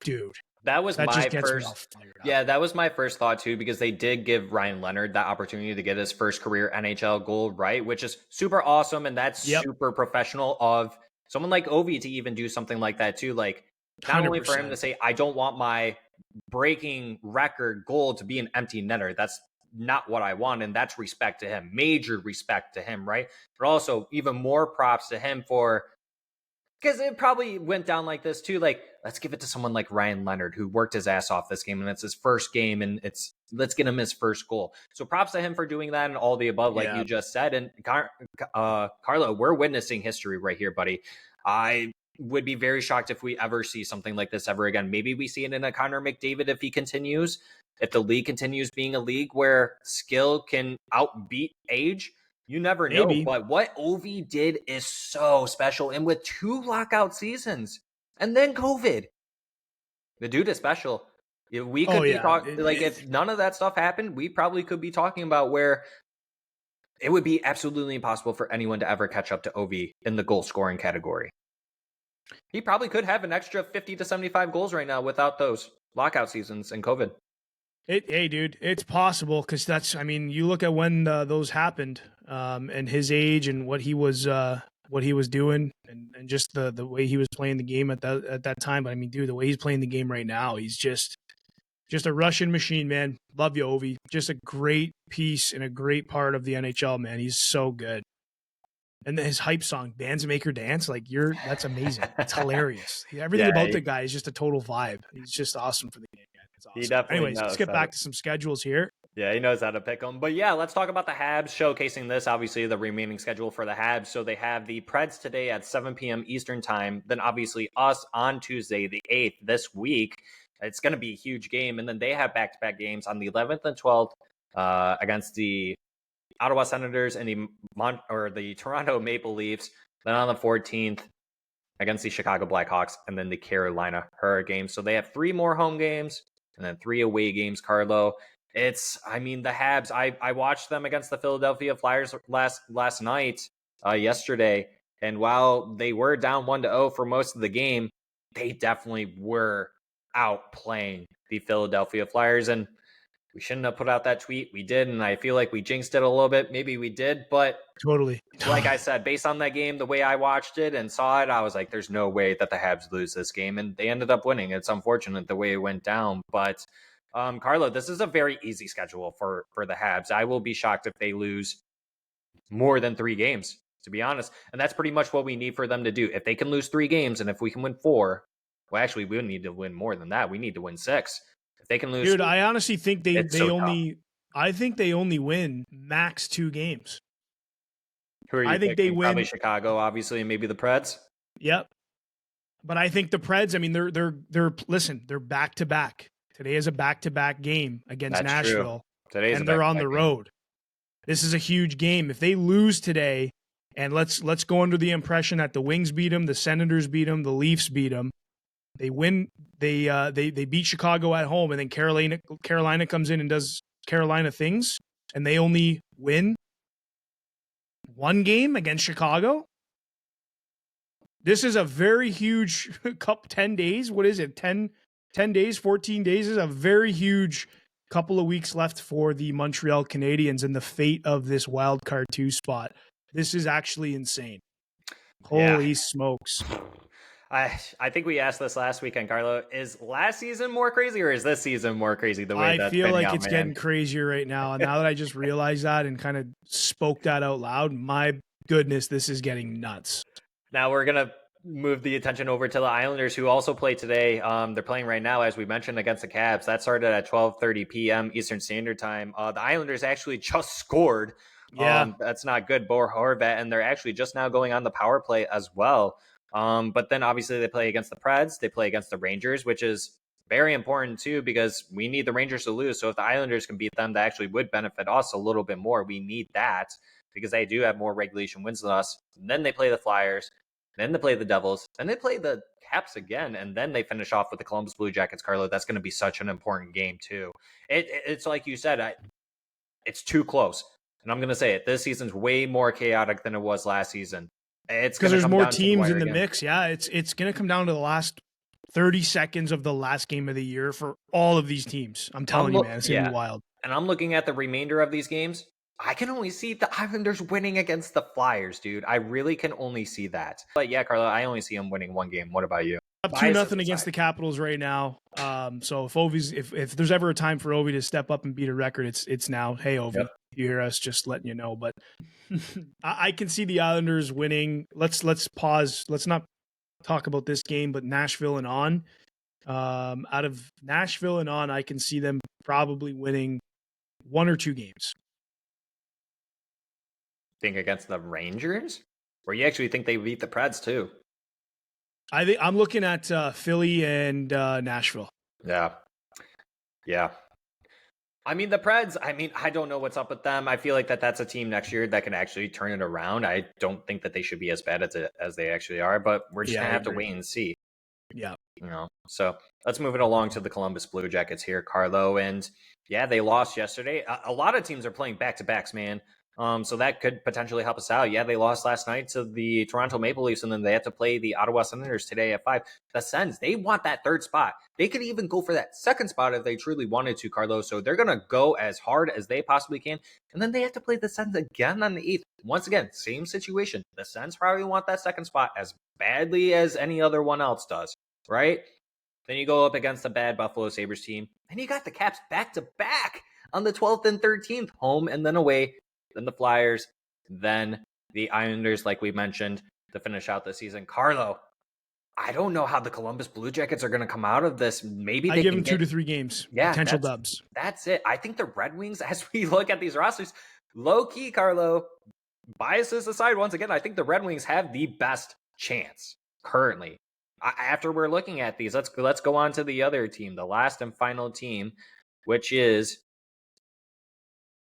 dude. That was my first. Yeah, that was my first thought too, because they did give Ryan Leonard that opportunity to get his first career NHL goal, right? Which is super awesome, and that's super professional of someone like Ovi to even do something like that too. Like, not 100%. Only for him to say, I don't want my breaking record goal to be an empty netter. That's not what I want, and that's respect to him. Major respect to him, right? But also even more props to him for, because it probably went down like this too. Like, let's give it to someone like Ryan Leonard, who worked his ass off this game, and it's his first game, and let's get him his first goal. So props to him for doing that and all the above, like you just said. And Carlo, we're witnessing history right here, buddy. I would be very shocked if we ever see something like this ever again. Maybe we see it in a Connor McDavid if he continues. If the league continues being a league where skill can outbeat age, you never know. Maybe. But what Ovi did is so special. And with 2 lockout seasons and then COVID, the dude is special. We could be talking, like, if none of that stuff happened, we probably could be talking about where it would be absolutely impossible for anyone to ever catch up to Ovi in the goal scoring category. He probably could have an extra 50 to 75 goals right now without those lockout seasons and COVID. Hey, dude, it's possible, because that's, I mean, you look at when those happened, and his age and what he was doing, and just the way he was playing the game at that time. But I mean, dude, the way he's playing the game right now, he's just a Russian machine, man. Love you, Ovi. Just a great piece and a great part of the NHL, man. He's so good. And his hype song, Bands Make Her Dance, like, that's amazing. It's hilarious. Everything about the guy is just a total vibe. He's just awesome for the game. It's awesome. He definitely Anyways, let's get back to some schedules here. Yeah, he knows how to pick them. But yeah, let's talk about the Habs showcasing this. Obviously, the remaining schedule for the Habs. So they have the Preds today at 7 p.m. Eastern time. Then obviously us on Tuesday, the 8th, this week. It's going to be a huge game. And then they have back-to-back games on the 11th and 12th against the Ottawa Senators and the Toronto Maple Leafs. Then on the 14th against the Chicago Blackhawks and then the Carolina Hurricanes. So they have 3 more home games and then 3 away games, Carlo. The Habs, I watched them against the Philadelphia Flyers last night, yesterday. And while they were down 1-0 for most of the game, they definitely were outplaying the Philadelphia Flyers. And we shouldn't have put out that tweet. We did, and I feel like we jinxed it a little bit. Maybe we did, but Totally. like I said, based on that game, the way I watched it and saw it, I was like, there's no way that the Habs lose this game. And they ended up winning. It's unfortunate the way it went down. But, Carlo, this is a very easy schedule for the Habs. I will be shocked if they lose more than 3 games, to be honest. And that's pretty much what we need for them to do. If they can lose 3 games and if we can win 4, well, actually, we need to win more than that. We need to win 6. If they can lose, dude, I honestly think they tough. I think they only win max 2 games. Who are you I think they picking? win. Probably Chicago, obviously, and maybe the Preds. Yep. But I think the Preds, I mean, they're back to back. Today is a back to back game against That's true. Nashville. Today's and they're on the road. This is a huge game. If they lose today, and let's go under the impression that the Wings beat them, the Senators beat them, the Leafs beat them. They win. They beat Chicago at home, and then Carolina comes in and does Carolina things, and they only win 1 game against Chicago. This is a very huge 10 days. What is it? 10 days, 14 days is a very huge couple of weeks left for the Montreal Canadiens and the fate of this Wildcard 2 spot. This is actually insane. Holy smokes. I think we asked this last weekend, Carlo. Is last season more crazy or is this season more crazy? The way I feel like it's getting crazier right now. And now that I just realized that and kind of spoke that out loud, my goodness, this is getting nuts. Now we're going to move the attention over to the Islanders, who also play today. They're playing right now, as we mentioned, against the Caps. That started at 12:30 p.m. Eastern Standard Time. The Islanders actually just scored. Yeah. That's not good. Bo Horvat, and they're actually just now going on the power play as well. But then obviously they play against the Preds. They play against the Rangers, which is very important too, because we need the Rangers to lose. So if the Islanders can beat them, that actually would benefit us a little bit more. We need that because they do have more regulation wins than us. And then they play the Flyers. Then they play the Devils. Then they play the Caps again. And then they finish off with the Columbus Blue Jackets, Carlo. That's going to be such an important game too. It's like you said, it's too close. And I'm going to say it. This season's way more chaotic than it was last season. It's because there's more teams in the mix. Yeah, it's going to come down to the last 30 seconds of the last game of the year for all of these teams. I'm telling you, man, it's going to be wild. And I'm looking at the remainder of these games. I can only see the Islanders winning against the Flyers, dude. I really can only see that. But yeah, Carlo, I only see them winning 1 game. What about you? Up 2-0 against the Capitals right now. So if there's ever a time for Ovi to step up and beat a record, it's now. Hey, Ovi. Yep. You hear us, just letting you know. But I can see the Islanders winning. Let's pause. Let's not talk about this game, but Nashville and on. Out of Nashville and on, I can see them probably winning 1 or 2 games. Think against the Rangers? Or you actually think they beat the Preds too? I'm looking at Philly and Nashville. Yeah. I mean, the Preds, I don't know what's up with them. I feel like that's a team next year that can actually turn it around. I don't think that they should be as bad as they actually are, but we're just going to have to wait and see. Yeah. So let's move it along to the Columbus Blue Jackets here, Carlo. And yeah, they lost yesterday. A lot of teams are playing back-to-backs, man. So that could potentially help us out. Yeah, they lost last night to the Toronto Maple Leafs, and then they have to play the Ottawa Senators today at 5. The Sens, they want that 3rd spot. They could even go for that 2nd spot if they truly wanted to, Carlos. So they're going to go as hard as they possibly can. And then they have to play the Sens again on the 8th. Once again, same situation. The Sens probably want that 2nd spot as badly as any other one else does, right? Then you go up against the bad Buffalo Sabres team, and you got the Caps back-to-back on the 12th and 13th, home and then away. Then the Flyers, then the Islanders, like we mentioned, to finish out the season. Carlo, I don't know how the Columbus Blue Jackets are going to come out of this. Maybe I they give can them 2 to 3 games, potential dubs. That's it. I think the Red Wings, as we look at these rosters, low key, Carlo, biases aside, once again, I think the Red Wings have the best chance currently. After we're looking at these, let's go on to the other team, the last and final team, which is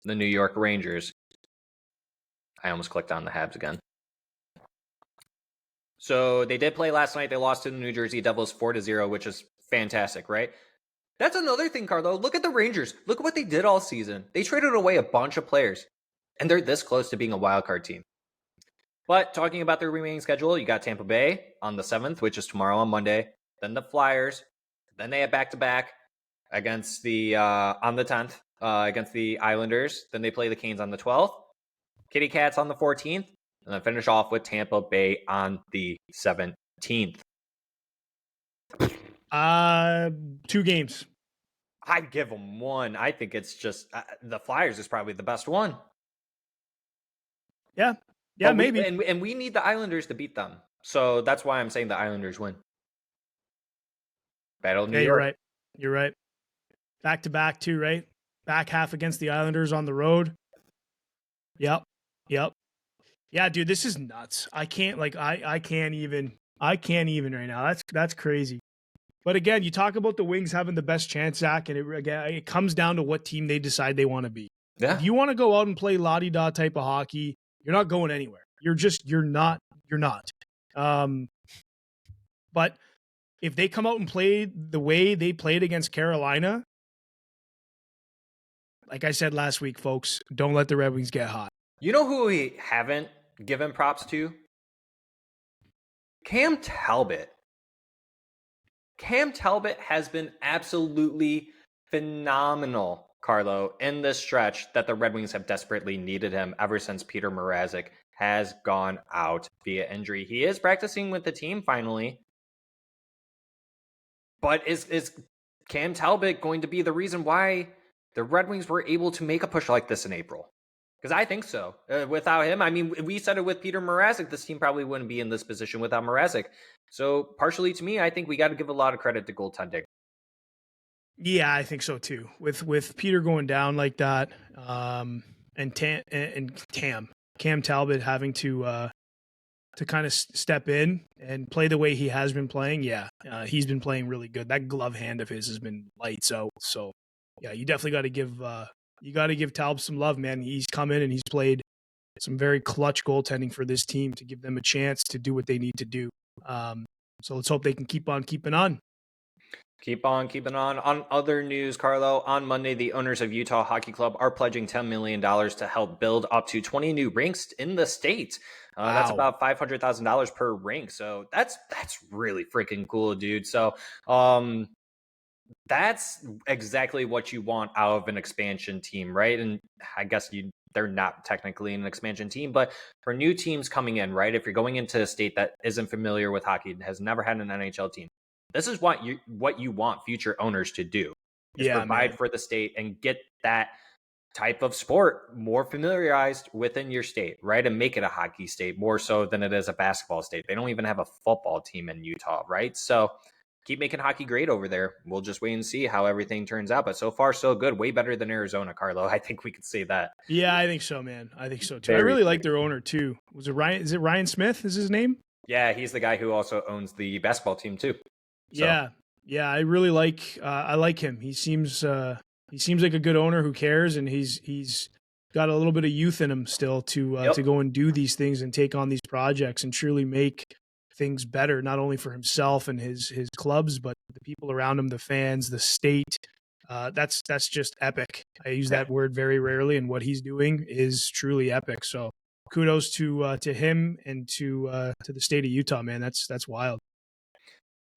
the New York Rangers. I almost clicked on the Habs again. So they did play last night. They lost to the New Jersey Devils 4-0, which is fantastic, right? That's another thing, Carlo. Look at the Rangers. Look at what they did all season. They traded away a bunch of players, and they're this close to being a wild card team. But talking about their remaining schedule, you got Tampa Bay on the 7th, which is tomorrow on Monday. Then the Flyers. Then they have back-to-back against the on the 10th against the Islanders. Then they play the Canes on the 12th. Kitty Cats on the 14th. And then finish off with Tampa Bay on the 17th. 2 games. I'd give them 1. I think it's just the Flyers is probably the best one. Yeah, but maybe. And we need the Islanders to beat them. So that's why I'm saying the Islanders win. Battle New York. You're right. Back-to-back too, right? Back half against the Islanders on the road. Yep. Yeah, dude, this is nuts. I can't even right now. That's crazy. But again, you talk about the Wings having the best chance, Zach, and it comes down to what team they decide they want to be. Yeah. If you want to go out and play la-di-da type of hockey, you're not going anywhere. You're not. But if they come out and play the way they played against Carolina, like I said last week, folks, don't let the Red Wings get hot. You know who we haven't given props to? Cam Talbot. Cam Talbot has been absolutely phenomenal, Carlo, in this stretch that the Red Wings have desperately needed him ever since Peter Mrazek has gone out via injury. He is practicing with the team finally. But is Cam Talbot going to be the reason why the Red Wings were able to make a push like this in April? Because I think so. Without him, I mean, we said it with Peter Mrazek, this team probably wouldn't be in this position without Mrazek. So partially to me, I think we got to give a lot of credit to goaltending. Yeah, I think so too. With Peter going down like that, and Cam Talbot having to kind of step in and play the way he has been playing. Yeah, he's been playing really good. That glove hand of his has been lights out. So yeah, you definitely got to give Talbot some love, man. He's come in and he's played some very clutch goaltending for this team to give them a chance to do what they need to do. So let's hope they can keep on keeping on. Keep on keeping on. On other news, Carlo, on Monday, the owners of Utah Hockey Club are pledging $10 million to help build up to 20 new rinks in the state. Wow. That's about $500,000 per rink. So that's really freaking cool, dude. So that's exactly what you want out of an expansion team, right? And I guess they're not technically an expansion team, but for new teams coming in, right? If you're going into a state that isn't familiar with hockey and has never had an NHL team, this is what you want future owners to do. Is provide for the state and get that type of sport more familiarized within your state, right? And make it a hockey state more so than it is a basketball state. They don't even have a football team in Utah, right? So keep making hockey great over there. We'll just wait and see how everything turns out. But so far, so good. Way better than Arizona, Carlo. I think we could say that. Yeah, I think so, man. I think so too. I really like their owner too. Was it Ryan? Is it Ryan Smith? Is his name? Yeah, he's the guy who also owns the basketball team too. So. Yeah. I really like. I like him. He seems like a good owner who cares, and he's got a little bit of youth in him still to go and do these things and take on these projects and truly make things better, not only for himself and his clubs, but the people around him, the fans, the state. That's just epic. I use that word very rarely, and what he's doing is truly epic. So kudos to him and to the state of Utah, man. That's wild.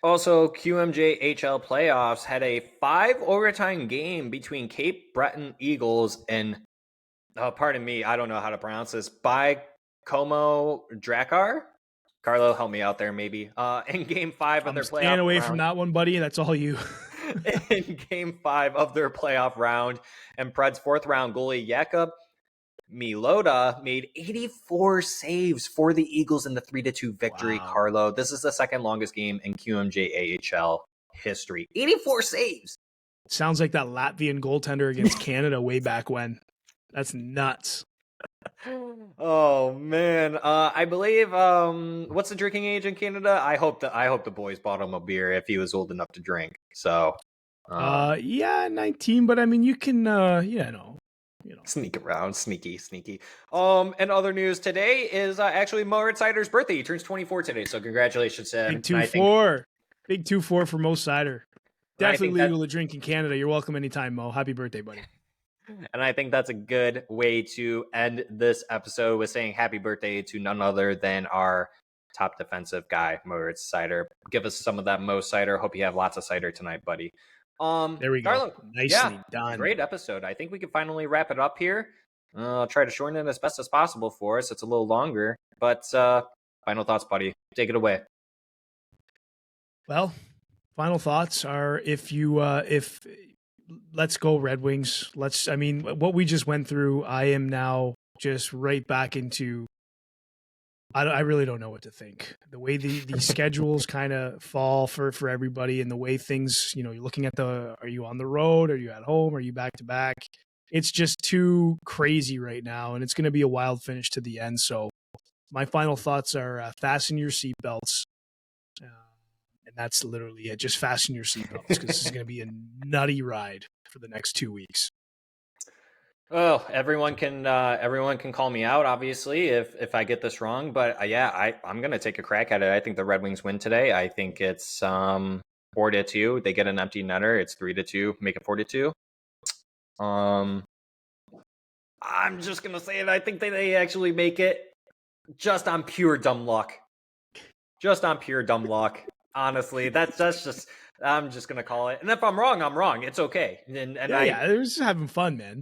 Also, QMJHL Playoffs had a 5 overtime game between Cape Breton Eagles and, pardon me, I don't know how to pronounce this, by Como Drakkar. Carlo, help me out there, maybe. In Game 5 of their playoff round. Staying away from that one, buddy. That's all you. In Game 5 of their playoff round, and Pred's 4th round goalie Jakob Milota made 84 saves for the Eagles in the 3-2 victory. Wow. Carlo, this is the second longest game in QMJ AHL history. 84 saves. Sounds like that Latvian goaltender against Canada way back when. That's nuts. Oh man, I believe what's the drinking age in Canada? I hope the boys bought him a beer if he was old enough to drink. So, yeah, 19, but I mean, you can, sneak around, sneaky. And other news today is actually Moritz Seider's birthday. He turns 24 today, so congratulations to him. Big 2-4, big 2-4 for Mo Seider. Definitely legal to drink in Canada. You're welcome anytime, Mo. Happy birthday, buddy. And I think that's a good way to end this episode with saying happy birthday to none other than our top defensive guy, Moritz Seider. Give us some of that Mo Seider. Hope you have lots of cider tonight, buddy. There we go. Carlo, Nicely done. Great episode. I think we can finally wrap it up here. I'll try to shorten it as best as possible for us. It's a little longer, but final thoughts, buddy. Take it away. Well, final thoughts are if let's go Red Wings. What we just went through, I am now just right back into, I really don't know what to think. The way the schedules kind of fall for everybody, and the way things, you're looking at are you on the road? Are you at home? Are you back to back? It's just too crazy right now, and it's going to be a wild finish to the end. So my final thoughts are fasten your seatbelts. And that's literally it. Just fasten your seatbelts, because this is going to be a nutty ride for the next 2 weeks. Oh, everyone can call me out, obviously, if I get this wrong. But I'm going to take a crack at it. I think the Red Wings win today. I think it's 4-2. They get an empty netter. It's 3-2. Make it 4-2. I'm just going to say it. I think they actually make it just on pure dumb luck. Honestly, that's just, I'm just going to call it. And if I'm wrong, I'm wrong. It's okay. And they're just having fun, man.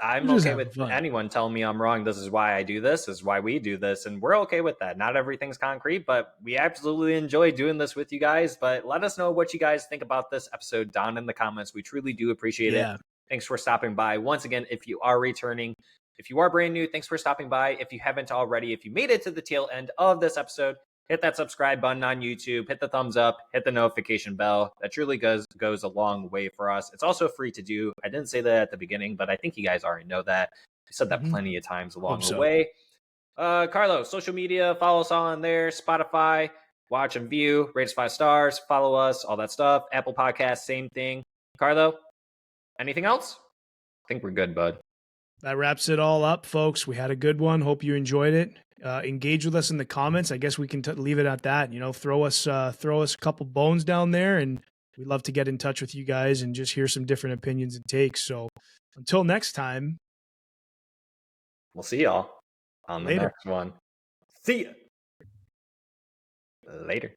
I'm okay with anyone telling me I'm wrong. This is why I do this. This is why we do this. And we're okay with that. Not everything's concrete, but we absolutely enjoy doing this with you guys. But let us know what you guys think about this episode down in the comments. We truly do appreciate it. Thanks for stopping by. Once again, if you are returning, if you are brand new, thanks for stopping by. If you haven't already, if you made it to the tail end of this episode, hit that subscribe button on YouTube, hit the thumbs up, hit the notification bell. That truly goes a long way for us. It's also free to do. I didn't say that at the beginning, but I think you guys already know that. I said that plenty of times along the way. Carlo, social media, follow us all on there. Spotify, watch and view, rate us 5 stars, follow us, all that stuff. Apple Podcasts, same thing. Carlo, anything else? I think we're good, bud. That wraps it all up, folks. We had a good one. Hope you enjoyed it. Engage with us in the comments. I guess we can leave it at that. Throw us a couple bones down there, and we'd love to get in touch with you guys and just hear some different opinions and takes. So until next time, we'll see y'all on the next one. See ya. Later.